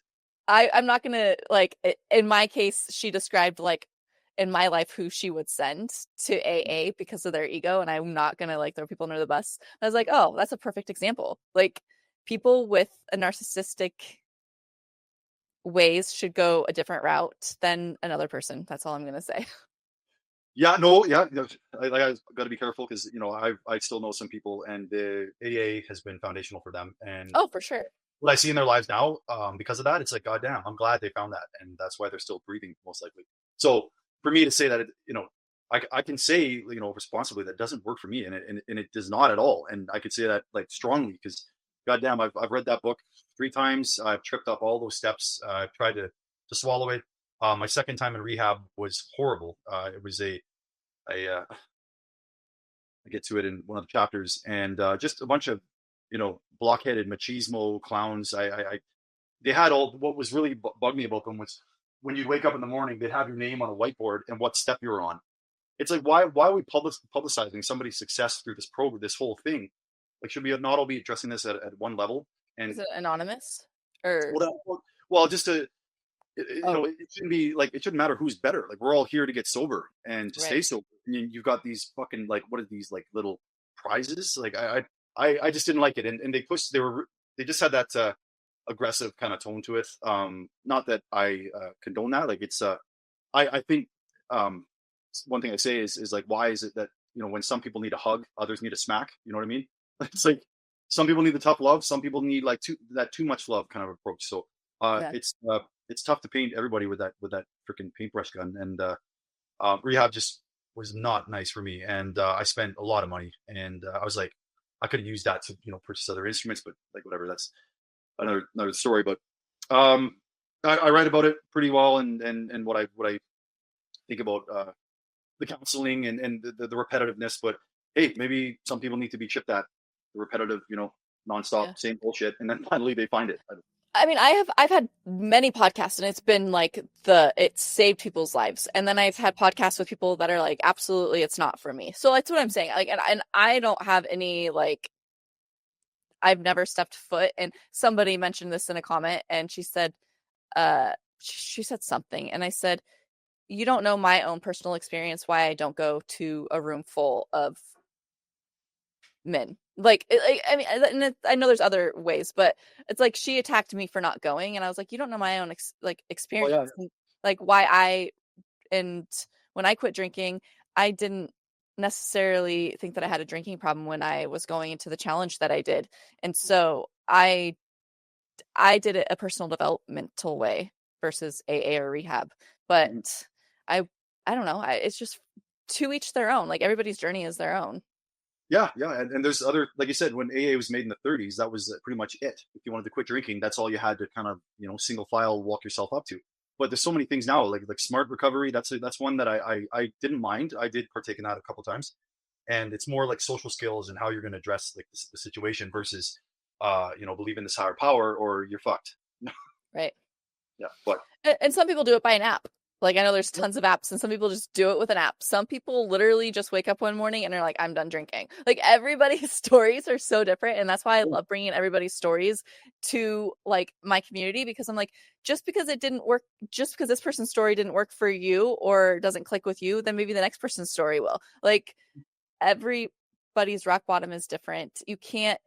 I'm not gonna like in my case, she described like in my life who she would send to AA because of their ego, and I'm not gonna like throw people under the bus. I was like, oh, that's a perfect example. Like people with a narcissistic ways should go a different route than another person. That's all I'm gonna say. Yeah, no, yeah, I got to be careful because I still know some people, and the AA has been foundational for them, and Oh, for sure. what I see in their lives now, because of that, it's like, God damn, I'm glad they found that, and that's why they're still breathing, most likely. So for me to say that, I can say, responsibly that doesn't work for me, and it does not at all, and I could say that like strongly because, God damn, I've read that book 3 times. I've tripped up all those steps. I've tried to swallow it. My second time in rehab was horrible. It was I get to it in one of the chapters, and just a bunch of blockheaded machismo clowns. They had all what was really bugged me about them was when you'd wake up in the morning, they'd have your name on a whiteboard and what step you were on. It's like why are we publicizing somebody's success through this program, this whole thing? Like, should we not all be addressing this at one level? And Is it anonymous or well, just to oh, it shouldn't be like, it shouldn't matter who's better. Like, we're all here to get sober and to right. stay sober. And you've got these fucking, like, what are these, like, little prizes? Like, I just didn't like it, and they just had that aggressive kind of tone to it. Not that I condone that. Like, it's I think one thing I say is like, why is it that when some people need a hug, others need a smack? You know what I mean? It's like some people need the tough love, some people need like too much love kind of approach. So Yeah. it's tough to paint everybody with that freaking paintbrush gun, and rehab just was not nice for me, and I spent a lot of money, and I was like, I could have used that to purchase other instruments, but like, whatever, that's another story. But I write about it pretty well, and what I think about the counseling and the repetitiveness. But hey, maybe some people need to be chipped at the repetitive, Yeah. nonstop same bullshit, and then finally they find it. I mean, I've had many podcasts, and it's been like it saved people's lives. And then I've had podcasts with people that are like, absolutely, it's not for me. So that's what I'm saying. Like, and I don't have any like, I've never stepped foot. And somebody mentioned this in a comment, and she said something, and I said, you don't know my own personal experience why I don't go to a room full of men. Like, I mean, I know there's other ways, but it's like she attacked me for not going, and I was like, you don't know my own Oh experience, yeah. like why and when I quit drinking, I didn't necessarily think that I had a drinking problem when I was going into the challenge that I did, and so I did it a personal developmental way versus AA or rehab, but Mhm. I I don't know, it's just to each their own. Like everybody's journey is their own. Yeah, yeah, and there's other, like you said, when AA was made in the 30s, that was pretty much it. If you wanted to quit drinking, that's all you had to kind of single file walk yourself up to. But there's so many things now, like smart recovery. That's one that I didn't mind. I did partake in that a couple times, and it's more like social skills and how you're going to address like the situation versus believe in this higher power or you're fucked. Right. Yeah, but And some people do it by an app. Like I know there's tons of apps, and some people just do it with an app. Some people literally just wake up one morning and are like, I'm done drinking. Like everybody's stories are so different, and that's why I love bringing everybody's stories to like my community, because I'm like, just because it didn't work, just because this person's story didn't work for you or doesn't click with you, then maybe the next person's story will. Like everybody's rock bottom is different. You can't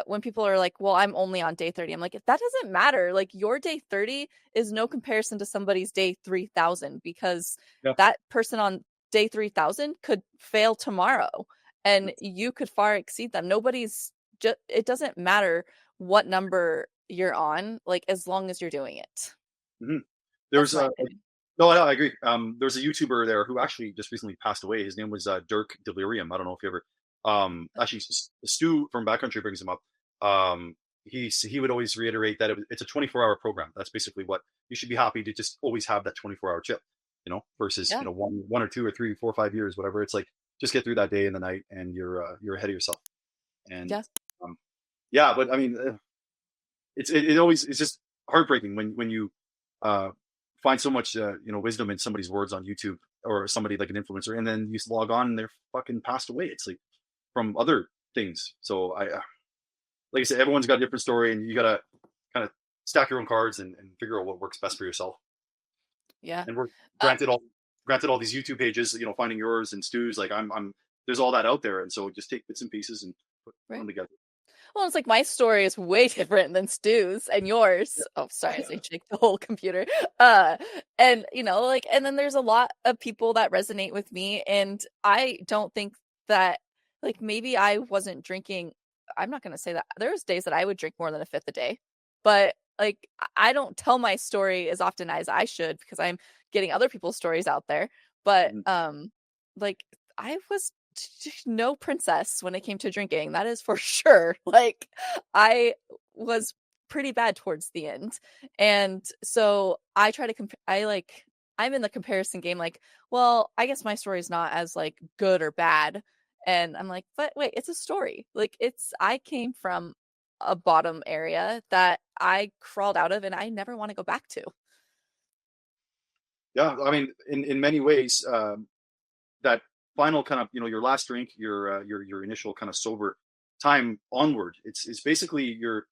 when people are like, well, I'm only on day 30, I'm like, that doesn't matter. Like your day 30 is no comparison to somebody's day 3000, because yeah. that person on day 3000 could fail tomorrow and you could far exceed them. Nobody's just, it doesn't matter what number you're on, like as long as you're doing it. Mm-hmm. That's There's my a opinion. No, I agree. There's a YouTuber there who actually just recently passed away. His name was Dirk Delirium. I don't know if you ever. Actually, Stu from Backcountry brings him up. He would always reiterate that it's a 24-hour program. That's basically what you should be happy to just always have that 24-hour chip. Versus Yeah. one or two or three, 4 or 5 years, whatever. It's like just get through that day and the night, and you're ahead of yourself. And Yeah. yeah, but I mean, it always, it's just heartbreaking when you uh, find so much wisdom in somebody's words on YouTube or somebody like an influencer, and then you log on and they're fucking passed away. It's like from other things. So like I said, everyone's got a different story, and you gotta kind of stack your own cards and figure out what works best for yourself. Yeah. And we're Uh, granted all these YouTube pages, finding yours and Stu's, like I'm there's all that out there, and so just take bits and pieces and put right. them together. Well, it's like my story is way different than Stu's and yours. Oh, sorry, as I shake the whole computer. Uh, and like, and then there's a lot of people that resonate with me, and I don't think that, like, maybe I wasn't drinking. I'm not gonna say that. There's days that I would drink more than a fifth a day, but like, I don't tell my story as often as I should because I'm getting other people's stories out there. But Mhm. like, I was no princess when it came to drinking. That is for sure. Like, I was pretty bad towards the end. And so I try to I'm in the comparison game, like, well, I guess my story is not as like good or bad. And I'm like, but wait, it's a story. Like, I came from a bottom area that I crawled out of and I never want to go back to. Yeah, I mean, in many ways, that final kind of your last drink, your initial kind of sober time onward, it's basically you're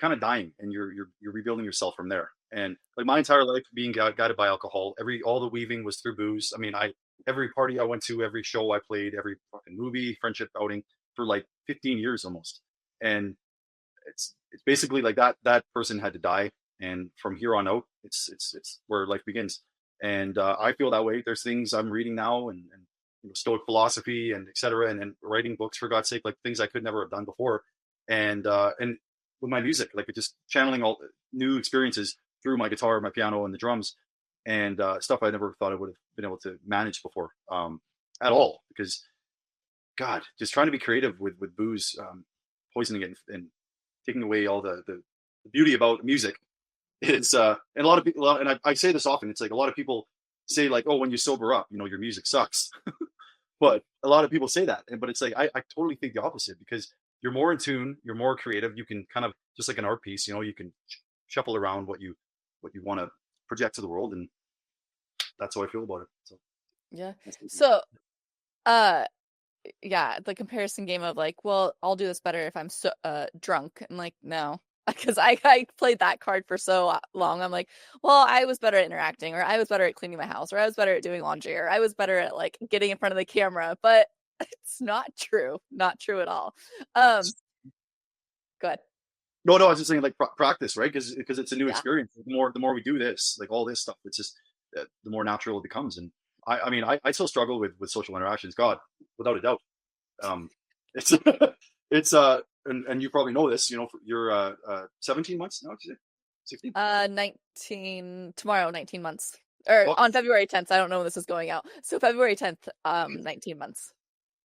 kind of dying, and you're rebuilding yourself from there. And like my entire life being guided by alcohol, all the weaving was through booze. I mean, I every party I went to, every show I played, every fucking movie, friendship outing for like 15 years almost. And it's basically like that person had to die, and from here on out, it's where life begins. And I feel that way. There's things I'm reading now, and Stoic philosophy and etc. And writing books, for God's sake, like things I could never have done before. And with my music, like just channeling all new experiences through my guitar, my piano, and the drums, and stuff I never thought I would have been able to manage before, at all. Because God, just trying to be creative with booze, poisoning it, and taking away all the beauty about music is, and a lot of people, and I say this often, it's like a lot of people say like, oh, when you sober up, your music sucks. But a lot of people say that, but it's like I totally think the opposite, because you're more in tune, you're more creative, you can kind of, just like an art piece, you can shuffle around what you want to project to the world, and that's how I feel about it. So Yeah. that's So, uh, yeah, the comparison game of like, well, I'll do this better if I'm so drunk. And like, no, because I played that card for so long. I'm like, well, I was better at interacting, or I was better at cleaning my house, or I was better at doing laundry, or I was better at like getting in front of the camera. But it's not true. Not true at all. Good. no, I was just saying, like, practice, right? Because it's a new Yeah. experience. The more we do this, like all this stuff, it's just the more natural it becomes. And I mean, I still struggle with social interactions. God, without a doubt. It's it's and you probably know this. You're 17 months now. Did you say 16? 19 tomorrow, 19 months. Or Well, on February 10th. I don't know when this is going out. So February 10th, 19 months.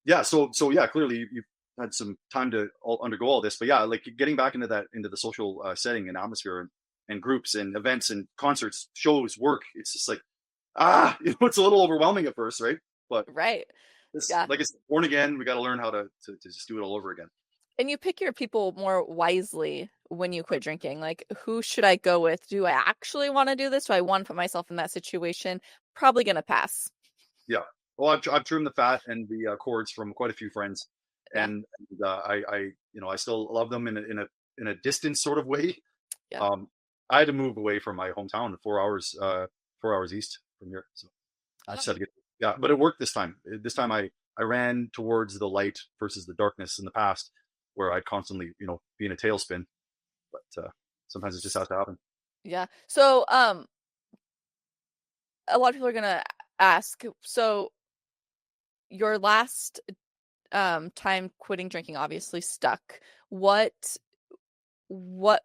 yeah. So yeah, clearly you've had some time to undergo all this, but yeah, like getting back into the social setting and atmosphere, and groups and events and concerts, shows, work. It's just like, it's a little overwhelming at first, right? But Right. this, Yeah. like it's born again. We got to learn how to just do it all over again. And you pick your people more wisely when you quit drinking. Like, who should I go with? Do I actually want to do this? Do I want to put myself in that situation? Probably going to pass. Yeah. Well, I've trimmed the fat and the cords from quite a few friends, Yeah. and I still love them in a distant sort of way. Yeah. Um, I had to move away from my hometown, 4 hours east from here, so I just Oh, had to get, yeah. But it worked this time. This time I ran towards the light versus the darkness in the past, where I'd constantly be in a tailspin. But sometimes it just has to happen. yeah. So, a lot of people are going to ask, so your last time quitting drinking obviously stuck. What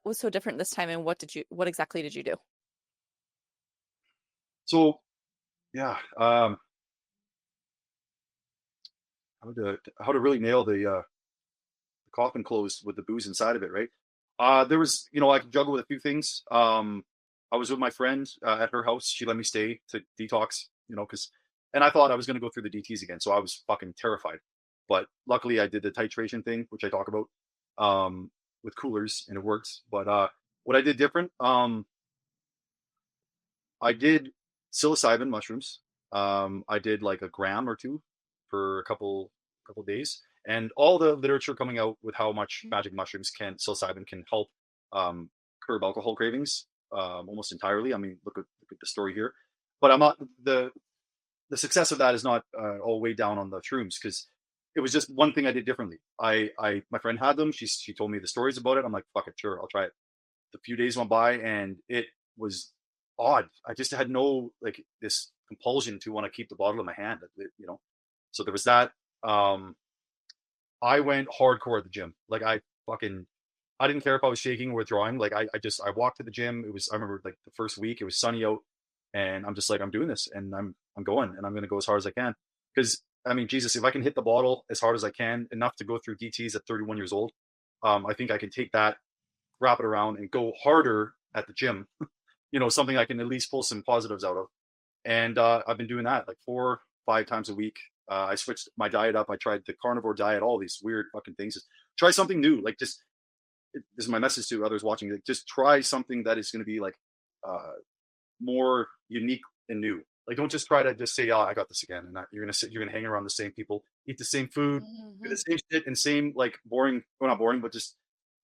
was so different this time, and what exactly did you do? So yeah, how to really nail the coffin closed with the booze inside of it, right? There was, I could juggle with a few things. I was with my friend at her house. She let me stay to detox, and I thought I was going to go through the DTs again. So I was fucking terrified. But luckily I did the titration thing, which I talk about. with coolers, and it worked. But what I did different, I did psilocybin mushrooms. I did like a gram or two for a couple days, and all the literature coming out with how much magic mushrooms can psilocybin can help um, curb alcohol cravings almost entirely. I mean, look at the story here, but I'm not the success of that is not all way down on the shrooms because it was just one thing I did differently. My friend had them. She told me the stories about it. I'm like, fuck it, sure, I'll try it. A few days went by and it was odd. I just had no like this compulsion to want to keep the bottle in my hand, you know. So there was that. Um, I went hardcore at the gym. Like I didn't care if I was shaking or withdrawing. Like I walked to the gym. I remember like the first week it was sunny out, and I'm just like I'm doing this, and I'm going, and I'm gonna go as hard as I can. Because I mean, Jesus, if I can hit the bottle as hard as I can, enough to go through DTs at 31 years old, I think I can take that, wrap it around, and go harder at the gym. You know, something I can at least pull some positives out of. And I've been doing that like 4 5 times a week. I switched my diet up. I tried the carnivore diet, all these weird fucking things. Just try something new. Like just this is my message to others watching. Like, just try something that is going to be like uh, more unique and new. Like don't just try to just say, "Oh, I got this again," and you're gonna hang around the same people, eat the same food, do Mm-hmm. the same shit, and same like boring, well not boring, but just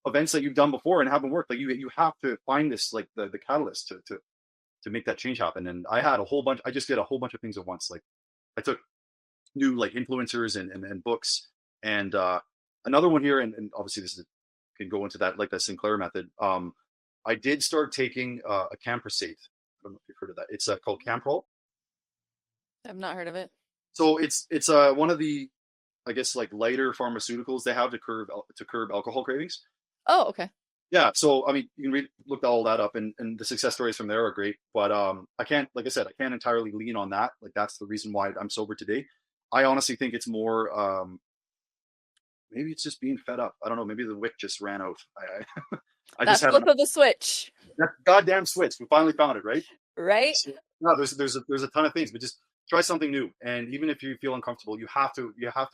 events that you've done before and haven't worked. Like you have to find this like the catalyst to make that change happen. And I had a whole bunch. I just did a whole bunch of things at once. Like I took new like influencers and books and another one here, and obviously this is can go into that like the Sinclair method. I did start taking a camprosate. I don't know if you've heard of that. It's called Camprol. I've not heard of it. So it's one of the I guess like lighter pharmaceuticals they have to curb alcohol cravings. Oh, okay. Yeah, so I mean, you can look all that up, and the success stories from there are great. But I can't, like I said, I can't entirely lean on that. Like that's the reason why I'm sober today. I honestly think it's more, maybe it's just being fed up. I don't know. Maybe the wick just ran out. I just That had flip of the switch, that goddamn switch. We finally found it, right? right? So, no, there's a ton of things, but just try something new. And even if you feel uncomfortable, you have to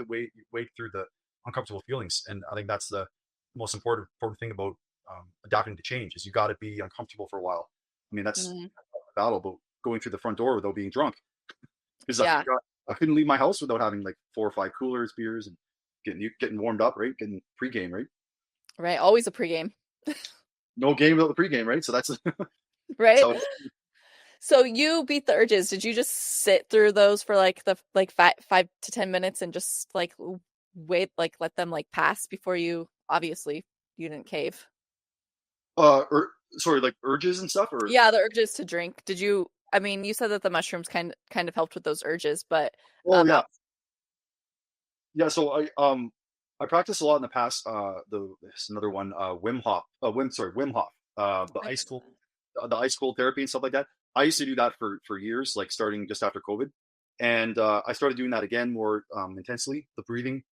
wait through the uncomfortable feelings. And I think that's the most important thing about adapting to change is you got to be uncomfortable for a while. I mean, that's Mm, a battle about going through the front door without being drunk because yeah, I couldn't leave my house without having like 4 or 5 coolers, beers, and getting warmed up, right? Getting pregame, right? right. Always a pregame, No game without the pregame, right? So that's right? how So you beat the urges. Did you just sit through those for like the like 5 to 10 minutes and just like wait, like let them like pass before you obviously you didn't cave? sorry, like urges and stuff, or Yeah, the urges to drink. Did you? I mean, you said that the mushrooms kind of helped with those urges, but oh yeah, out- yeah. So I practiced a lot in the past. There's another one, Wim Hof, the ice cold therapy and stuff like that. I used to do that for years, like starting just after COVID, and I started doing that again more intensely. The breathing.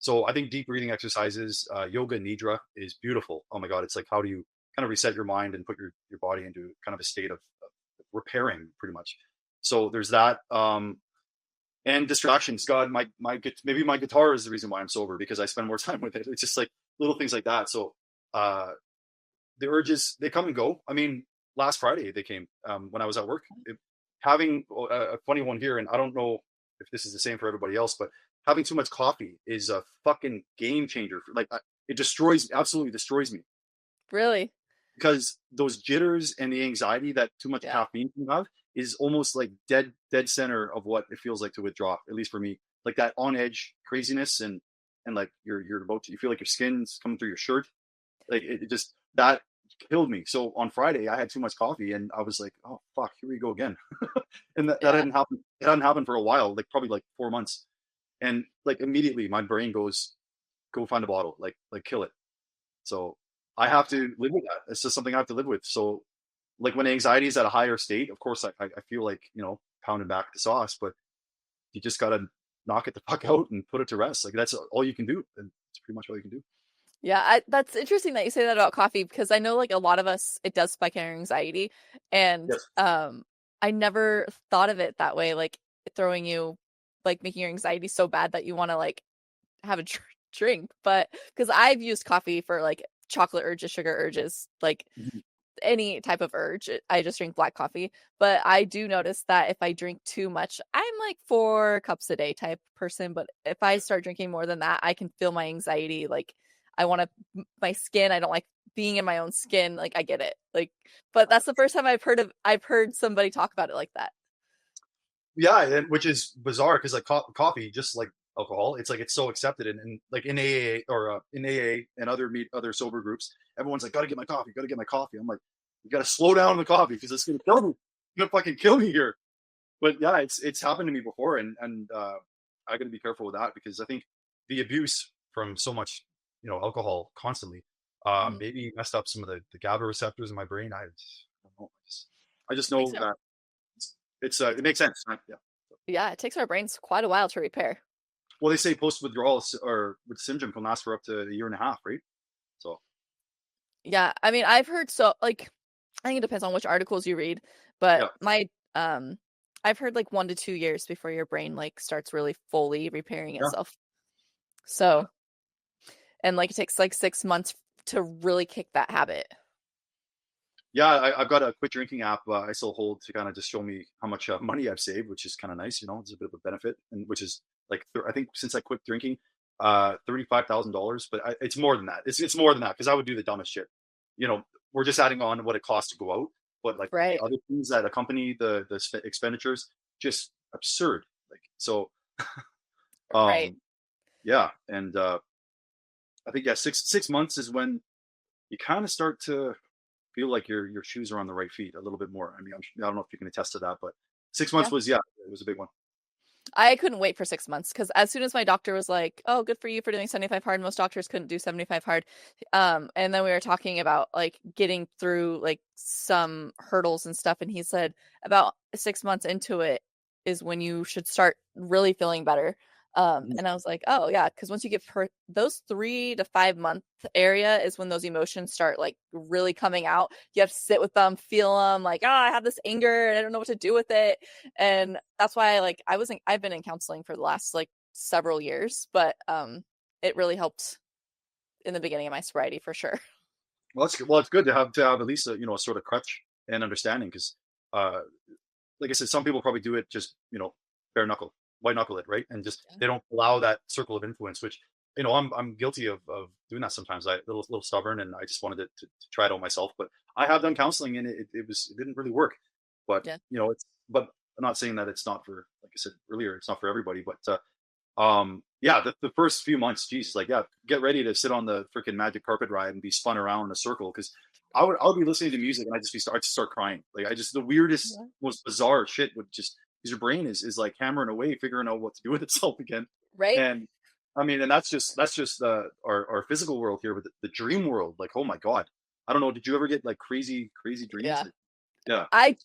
So I think deep breathing exercises, yoga nidra is beautiful. Oh my God, it's like how do you kind of reset your mind and put your body into kind of a state of repairing, pretty much. So there's that. And distractions. God, maybe my guitar is the reason why I'm sober because I spend more time with it. It's just like little things like that. So uh, the urges they come and go. I mean, last Friday they came when I was at work. Having a funny one here, and I don't know if this is the same for everybody else, but having too much coffee is a fucking game changer. It absolutely destroys me really? because those jitters and the anxiety that too much Yeah. caffeine can have is almost like dead center of what it feels like to withdraw, at least for me. Like that on edge craziness and like you're about to you feel like your skin's coming through your shirt. Like it just that killed me. So on Friday I had too much coffee and I was like, oh fuck, here we go again. And that Yeah. hadn't happened. It hadn't happened for a while, like probably like 4 months. And like immediately my brain goes, go find a bottle, like kill it. So I have to live with that. It's just something I have to live with. So like when anxiety is at a higher state, of course I feel like, pounding back the sauce, but you just gotta knock it the fuck out and put it to rest. Like that's all you can do. And it's pretty much all you can do. Yeah, that's interesting that you say that about coffee because I know like a lot of us it does spike our anxiety and Yes. I never thought of it that way like throwing you like making your anxiety so bad that you want to like have a drink but because I've used coffee for like chocolate urges, sugar urges, like Mhm. any type of urge. I just drink black coffee. But I do notice that if I drink too much, I'm like 4 cups a day type person. But if I start drinking more than that, I can feel my anxiety. Like I want to, my skin, I don't like being in my own skin. Like I get it. Like, but that's the first time I've heard somebody talk about it like that. Yeah, and which is bizarre because like coffee, just like alcohol, it's like it's so accepted, and like in AA or in AA and other sober groups, everyone's like, gotta get my coffee, gotta get my coffee. I'm like, you gotta slow down the coffee because it's gonna kill me. It's gonna fucking kill me here. But yeah, it's happened to me before, and I got to be careful with that because I think the abuse from so much alcohol constantly Mhm. maybe messed up some of the GABA receptors in my brain. I don't know. I just Takes know our, that it makes sense. Right? Yeah. yeah, it takes our brains quite a while to repair. Well, they say post withdrawal or with syndrome can last for up to a year and a half, right? So Yeah, I mean, I've heard so like I think it depends on which articles you read, but yeah, my I've heard like 1 to 2 years before your brain like starts really fully repairing yeah. itself. So, and like it takes like 6 months to really kick that habit. Yeah, I've got a quit drinking app I still hold to kind of just show me how much money I've saved, which is kind of nice. It's a bit of a benefit, and which is like I think since I quit drinking, $35,000. But it's more than that. It's more than that because I would do the dumbest shit. We're just adding on what it costs to go out, but like the Right. other things that accompany the expenditures, just absurd. Like so, Right. um, yeah, and I think yeah, 6 months is when you kind of start to feel like your shoes are on the right feet a little bit more. I mean, I don't know if you can attest to that, but 6 months Yeah. was, yeah, it was a big one. I couldn't wait for 6 months because as soon as my doctor was like, "Oh, good for you for doing 75 hard," most doctors couldn't do 75 hard. And then we were talking about like getting through like some hurdles and stuff, and he said about 6 months into it is when you should start really feeling better. Mhm. And I was like, "Oh yeah," because once you get those 3 to 5 month area is when those emotions start like really coming out. You have to sit with them, feel them, like, "Oh, I have this anger and I don't know what to do with it." And that's why I've been in counseling for the last like several years, but it really helped in the beginning of my sobriety for sure. Well, that's good. Well, it's good to have at least a sort of crutch and understanding because, uh, like I said, some people probably do it just bare knuckle, white knuckle it, right, and just Yeah. they don't allow that circle of influence, which I'm guilty of doing that sometimes. I little stubborn, and I just wanted to try it out myself, but I have done counseling and it didn't really work. But Yeah. but I'm not saying that it's not for, like I said earlier, it's not for everybody, but yeah, the first few months, geez, like, yeah, get ready to sit on the freaking magic carpet ride and be spun around in a circle because I would be listening to music and I'd just start crying. Like I just the weirdest, Yeah. most bizarre shit would just because your brain is like hammering away, figuring out what to do with itself again. Right? And I mean, and that's just our physical world here, but the dream world, like, oh my god, I don't know. Did you ever get like crazy dreams? Yeah. Like, yeah, I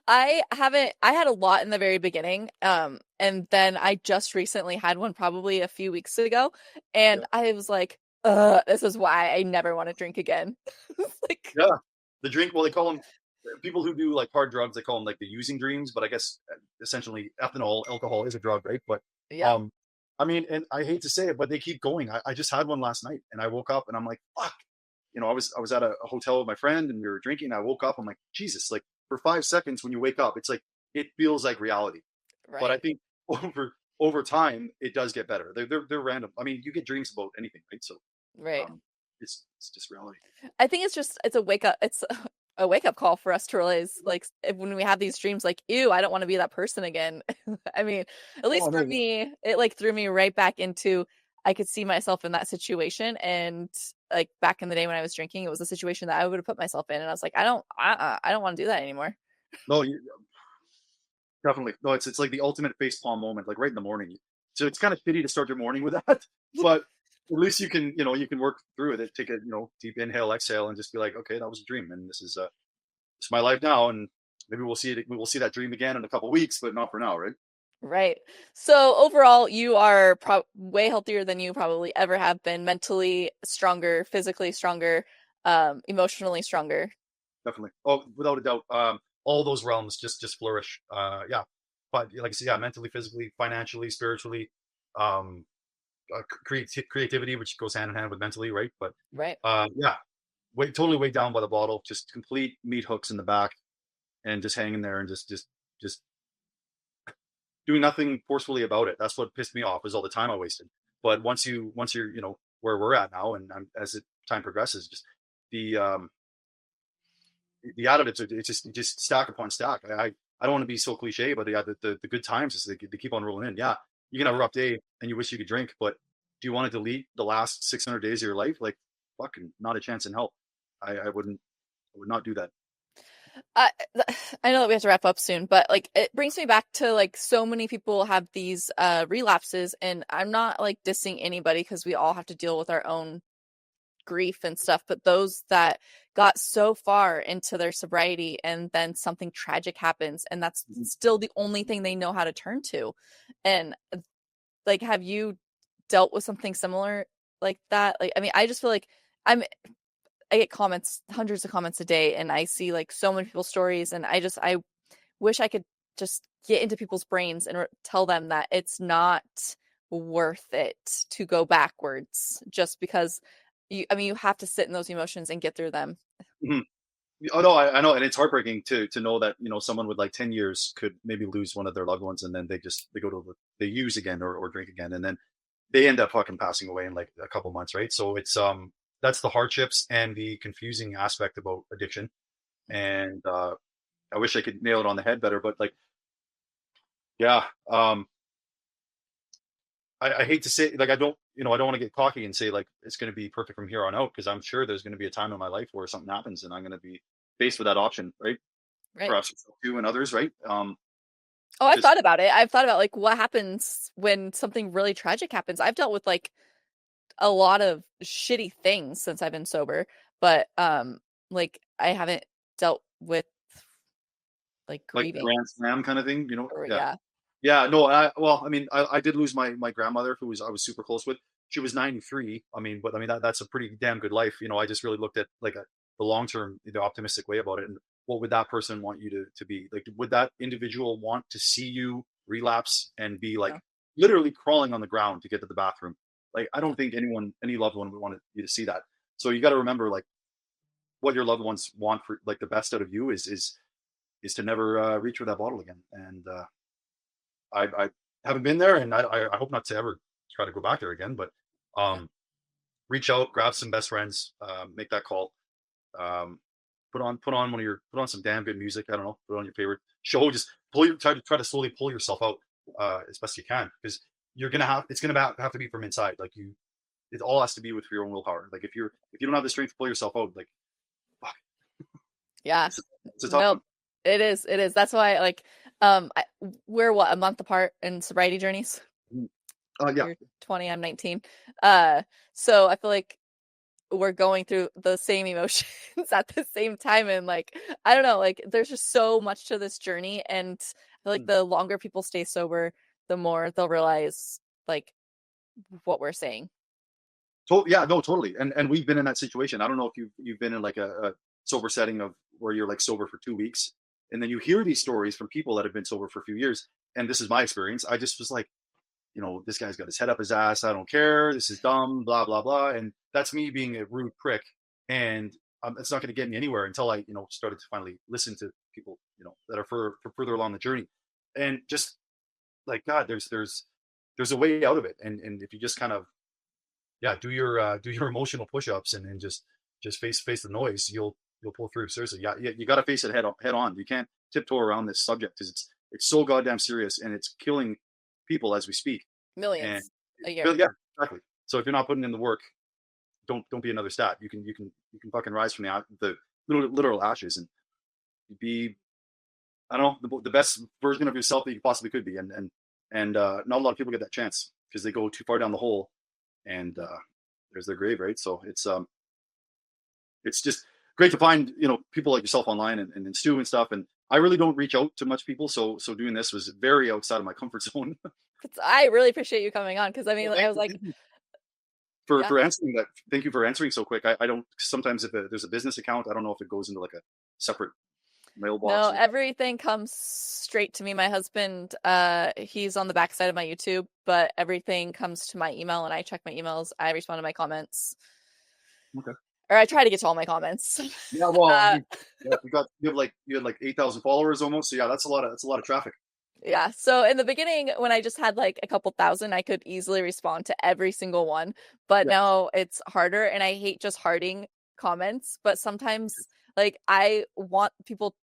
I haven't I had a lot in the very beginning. And then I just recently had one probably a few weeks ago, yeah, and I was like, this is why I never want to drink again." Like, yeah. The drink, well, they call them people who do like hard drugs. They call them like the using dreams, but I guess essentially ethanol, alcohol is a drug, right? But yeah. um, I mean, and I hate to say it, but they keep going. I just had one last night, and I woke up, and I'm like, fuck. I was at a hotel with my friend, and we were drinking. And I woke up. I'm like, Jesus! Like for 5 seconds, when you wake up, it's like it feels like reality. But I Right. think over time, it does get better. They're random. I mean, you get dreams about anything, right? So Right. it's just reality. I think it's a wake up it's a wake up call for us to realize like when we have these dreams like, ew, I don't want to be that person again. I mean, at Oh least for no, me, it like threw me right back into I could see myself in that situation. And like back in the day when I was drinking, it was a situation that I would have put myself in, and I was like, I don't want to do that anymore. no, definitely. No, it's like the ultimate face palm moment, like right in the morning. So it's kind of shitty to start your morning with that, but at least you can work through it. Take a deep inhale, exhale, and just be like, okay, that was a dream, and this is my life now, and maybe we'll see that dream again in a couple weeks, but not for now, right? Right. So overall, you are way healthier than you probably ever have been, mentally stronger, physically stronger, emotionally stronger. Definitely. Oh, without a doubt. All those realms just flourish. Yeah, but like I said, yeah, mentally, physically, financially, spiritually, um, creativity, which goes hand in hand with mentally, right? But Right. yeah, totally weighed down by the bottle, just complete meat hooks in the back, and just hanging there and just doing nothing forcefully about it. That's what pissed me off, was all the time I wasted. But once you're, where we're at now, and as time progresses, just the um the additives are, it's just stack upon stack. I don't want to be so cliche, but yeah, the good times is they keep on rolling in. Yeah, you can have a rough day and you wish you could drink, but do you want to delete the last 600 days of your life? Like, fucking not a chance in hell. I would not do that. I I know that we have to wrap up soon, but like it brings me back to like so many people have these relapses, and I'm not like dissing anybody because we all have to deal with our own grief and stuff, but those that got so far into their sobriety and then something tragic happens and that's still the only thing they know how to turn to. And like, have you dealt with something similar like that? Like, I mean, I just feel like I get comments, hundreds of comments a day, and I see like so many people's stories, and I wish I could just get into people's brains and tell them that it's not worth it to go backwards just because you have to sit in those emotions and get through them. Mhm. Oh no, I know, and it's heartbreaking to know that someone with like 10 years could maybe lose one of their loved ones, and then they go to they use again or drink again, and then they end up fucking passing away in like a couple months, right? So it's that's the hardships and the confusing aspect about addiction, and I wish I could nail it on the head better, but like, yeah, I hate to say, like, I don't want to get cocky and say like it's going to be perfect from here on out, because I'm sure there's going to be a time in my life where something happens and I'm going to be faced with that option, right? Right. Perhaps you and others, right? Oh, I've Just thought about it. I've thought about like what happens when something really tragic happens. I've dealt with like a lot of shitty things since I've been sober, but like I haven't dealt with like like grieving. grand slam kind of thing, Or, Yeah. yeah. Yeah, no, well, I mean, I did lose my grandmother, who I was super close with. She was 93. I mean, but I mean that's a pretty damn good life. I just really looked at like the long term, the optimistic way about it, and what would that person want you to be like? Would that individual want to see you relapse and be like No. literally crawling on the ground to get to the bathroom? Like, I don't think any loved one would want you to see that. So you got to remember, like, what your loved ones want for like the best out of you is to never reach for that bottle again. And I haven't been there, and I hope not to ever try to go back there again. But Yeah. reach out, grab some best friends, make that call. Um, put on some damn good music. I don't know, put on your favorite show. Just try to slowly pull yourself out as best you can, because it's gonna have to be from inside. Like, it all has to be with your own willpower. Like, if you don't have the strength to pull yourself out, like, fuck, Yeah. it's a tough No, one. it is. It is. That's why like we're what, a month apart in sobriety journeys. Yeah. You're 20, I'm 19. So I feel like we're going through the same emotions at the same time, and like I don't know, like there's just so much to this journey, and I feel like the longer people stay sober, the more they'll realize like what we're saying. Yeah, no, totally. And we've been in that situation. I don't know if you've been in like a sober setting of where you're like sober for 2 weeks, and then you hear these stories from people that have been sober for a few years. And this is my experience. I just was like, this guy's got his head up his ass. I don't care. This is dumb, blah, blah, blah. And that's me being a rude prick. And it's not going to get me anywhere until I, started to finally listen to people, that are for further along the journey. And just like, God, there's a way out of it. And if you just kind of, yeah, do your emotional push-ups, and just face the noise, you'll pull through. Seriously. Yeah, you got to face it head on. You can't tiptoe around this subject, because it's so goddamn serious, and it's killing people as we speak. And Millions a year. yeah, exactly. So if you're not putting in the work, don't be another stat. You can fucking rise from the literal ashes and be, I don't know, the best version of yourself that you possibly could be. And not a lot of people get that chance, because they go too far down the hole, and there's their grave, right? So it's just great to find people like yourself online, and Stu and stuff. And I really don't reach out to much people, so doing this was very outside of my comfort zone. I really appreciate you coming on, because I mean, Well, I was like, thank you yeah. for answering that. Thank you for answering so quick. I don't, sometimes if there's a business account, I don't know if it goes into like a separate mailbox. No, everything comes straight to me. My husband, he's on the backside of my YouTube, but everything comes to my email, and I check my emails. I respond to my comments. Okay. or I try to get to all my comments. Yeah, well, I uh, mean, yeah, you had like 8,000 followers almost. So yeah, that's a lot of traffic. yeah. So in the beginning, when I just had like a couple thousand, I could easily respond to every single one. But Yeah, now it's harder, and I hate just hearting comments. But sometimes, like, I want people,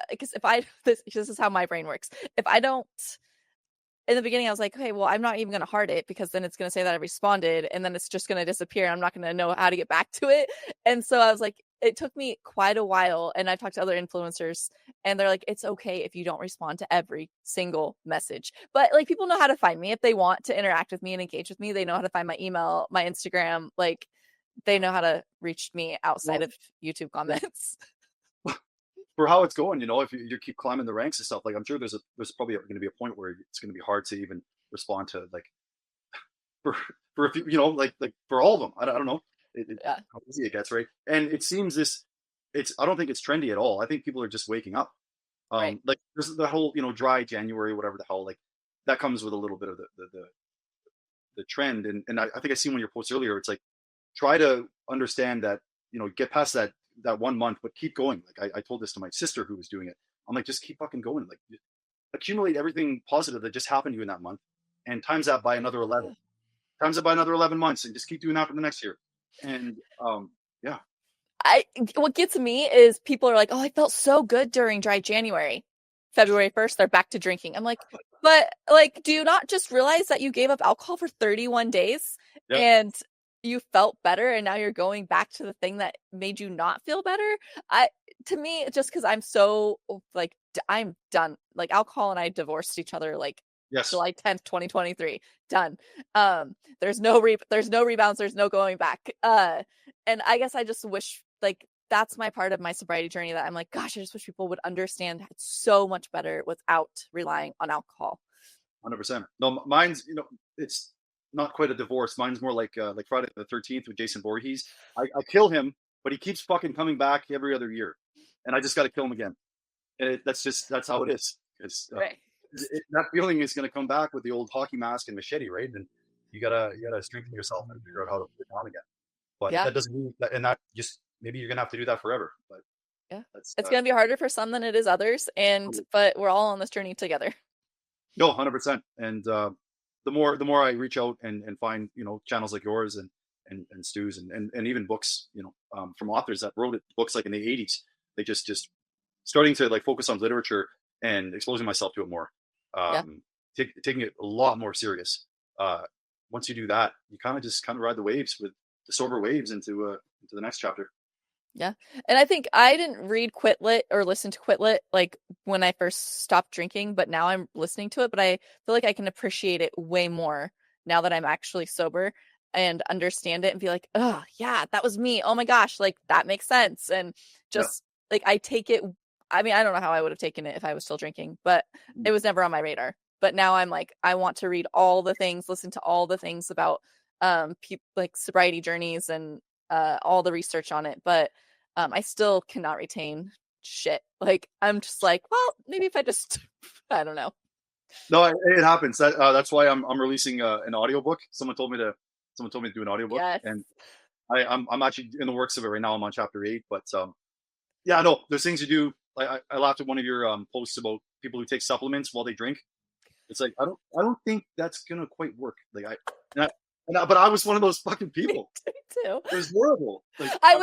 because if I this is how my brain works. If I don't, in the beginning, I was like, okay, well, I'm not even going to heart it because then it's going to say that I responded, and then it's just going to disappear. I'm not going to know how to get back to it. And so I was like, it took me quite a while. And I've talked to other influencers, and they're like, it's okay if you don't respond to every single message. But like, people know how to find me if they want to interact with me and engage with me. They know how to find my email, my Instagram. Like, they know how to reach me outside well, of YouTube yeah. comments. For how it's going, if you keep climbing the ranks and stuff, like I'm sure there's probably going to be a point where it's going to be hard to even respond to like for for a few, like for all of them. I don't know Yeah. how easy it gets, right? And it seems it's I don't think it's trendy at all. I think people are just waking up. Right. Like there's the whole dry January, whatever the hell, like that comes with a little bit of the trend. And I think I seen one of your posts earlier. It's like try to understand that get past that 1 month, but keep going. Like I told this to my sister who was doing it. I'm like, just keep fucking going. Like accumulate everything positive that just happened to you in that month, and times that by another 11. Times it by another 11 months, and just keep doing that for the next year. And yeah, I what gets me is people are like, "Oh, I felt so good during dry January." February 1st, they're back to drinking. I'm like, "But like, do you not just realize that you gave up alcohol for 31 days yeah, and you felt better and now you're going back to the thing that made you not feel better?" I To me, just because I'm so like I'm done. Like, alcohol and I divorced each other like yes, July 10th, 2023. Done. There's no rebounds, there's no going back. And I guess I just wish, like, that's my part of my sobriety journey, that I'm like, gosh, I just wish people would understand it's so much better without relying on alcohol. 100%. No, mine's it's not quite a divorce. Mine's more like Friday the 13th with Jason Voorhees. I kill him, but he keeps fucking coming back every other year, and I just got to kill him again. And that's how it is. It's Right. that feeling is going to come back with the old hockey mask and machete, right? And you gotta strengthen yourself and figure out how to put it down again. But Yeah. that doesn't mean that, and that just maybe you're gonna have to do that forever. But Yeah. that's It's going to be harder for some than it is others. But we're all on this journey together. no, 100%. And the more I reach out and find channels like yours and Stu's and even books from authors that wrote books like in the 80s, they just starting to like focus on literature and exposing myself to it more, Yeah. taking it a lot more serious. Uh, Once you do that, you kind of ride the waves with the sober waves into the next chapter. Yeah. And I think I didn't read Quit Lit or listen to Quit Lit like when I first stopped drinking, but now I'm listening to it. But I feel like I can appreciate it way more now that I'm actually sober and understand it and be like, oh, yeah, that was me. Oh my gosh, like that makes sense. And Yeah. just like I take it. I mean, I don't know how I would have taken it if I was still drinking, but it was never on my radar. But now I'm like, I want to read all the things, listen to all the things about like sobriety journeys and all the research on it. But I still cannot retain shit. Like, I'm just like, well, maybe if I just, I don't know. No, it happens. That's why I'm releasing an audiobook. Someone told me to do an audiobook, Yes. and I'm actually in the works of it right now. I'm on chapter 8, but yeah, no, there's things you do. Like I laughed at one of your posts about people who take supplements while they drink. It's like I don't think that's gonna quite work. Like but I was one of those fucking Me people. too. It was horrible. Like I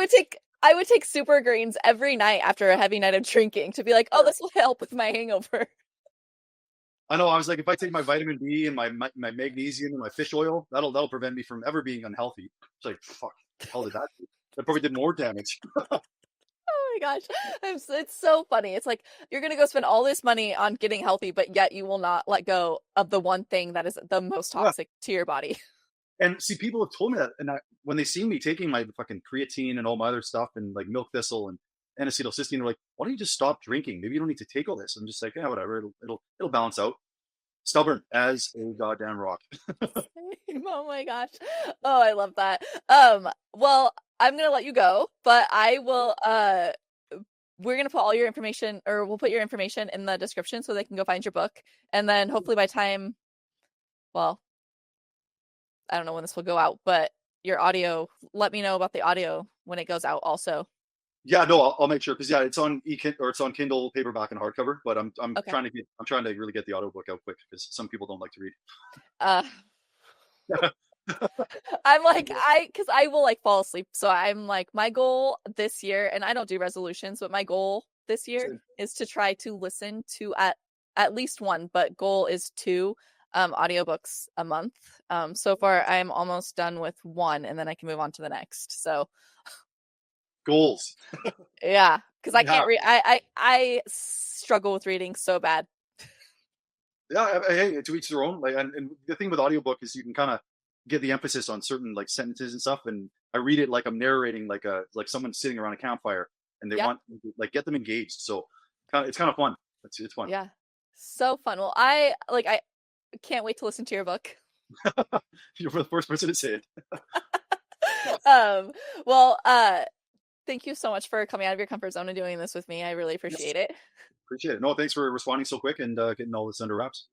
would take super greens every night after a heavy night of drinking to be like, oh, this will help with my hangover. I know I was like, if I take my vitamin D and my magnesium and my fish oil, that'll prevent me from ever being unhealthy. It's like fuck, the hell did that do? That probably did more damage. Oh my gosh. It's so funny. It's like you're going to go spend all this money on getting healthy, but yet you will not let go of the one thing that is the most Yeah. toxic to your body. And see, people have told me that, and when they see me taking my fucking creatine and all my other stuff, and like milk thistle and N-acetylcysteine, they're like, "Why don't you just stop drinking? Maybe you don't need to take all this." I'm just like, "Yeah, whatever. It'll balance out." Stubborn as a goddamn rock. Oh my gosh. Oh, I love that. Well, I'm gonna let you go, but I will we're gonna put all your information, or we'll put your information in the description so they can go find your book. And then hopefully by time, well, I don't know when this will go out, but your audio, let me know about the audio when it goes out also. Yeah, no, I'll make sure because yeah, it's on or it's on Kindle, paperback, and hardcover. But Okay. I'm trying to really get the audiobook out quick because some people don't like to read. Uh, I'm like, because I will like fall asleep. So I'm like, my goal this year, and I don't do resolutions, but my goal this year is to try to listen to at least one, but goal is two audiobooks a month. So far I'm almost done with one, and then I can move on to the next. So Goals. yeah, because I Yeah, can't read. I struggle with reading so bad. yeah. Hey, to each their own. Like, and the thing with audiobook is you can kind of get the emphasis on certain like sentences and stuff. And I read it like I'm narrating like someone sitting around a campfire, and they Yep. want like get them engaged. So it's kind of fun. It's fun. Yeah. So fun. Well, I can't wait to listen to your book. You're the first person to say it. um well thank you so much for coming out of your comfort zone and doing this with me. I really Yes, appreciate it. appreciate it. No, thanks for responding so quick and getting all this under wraps.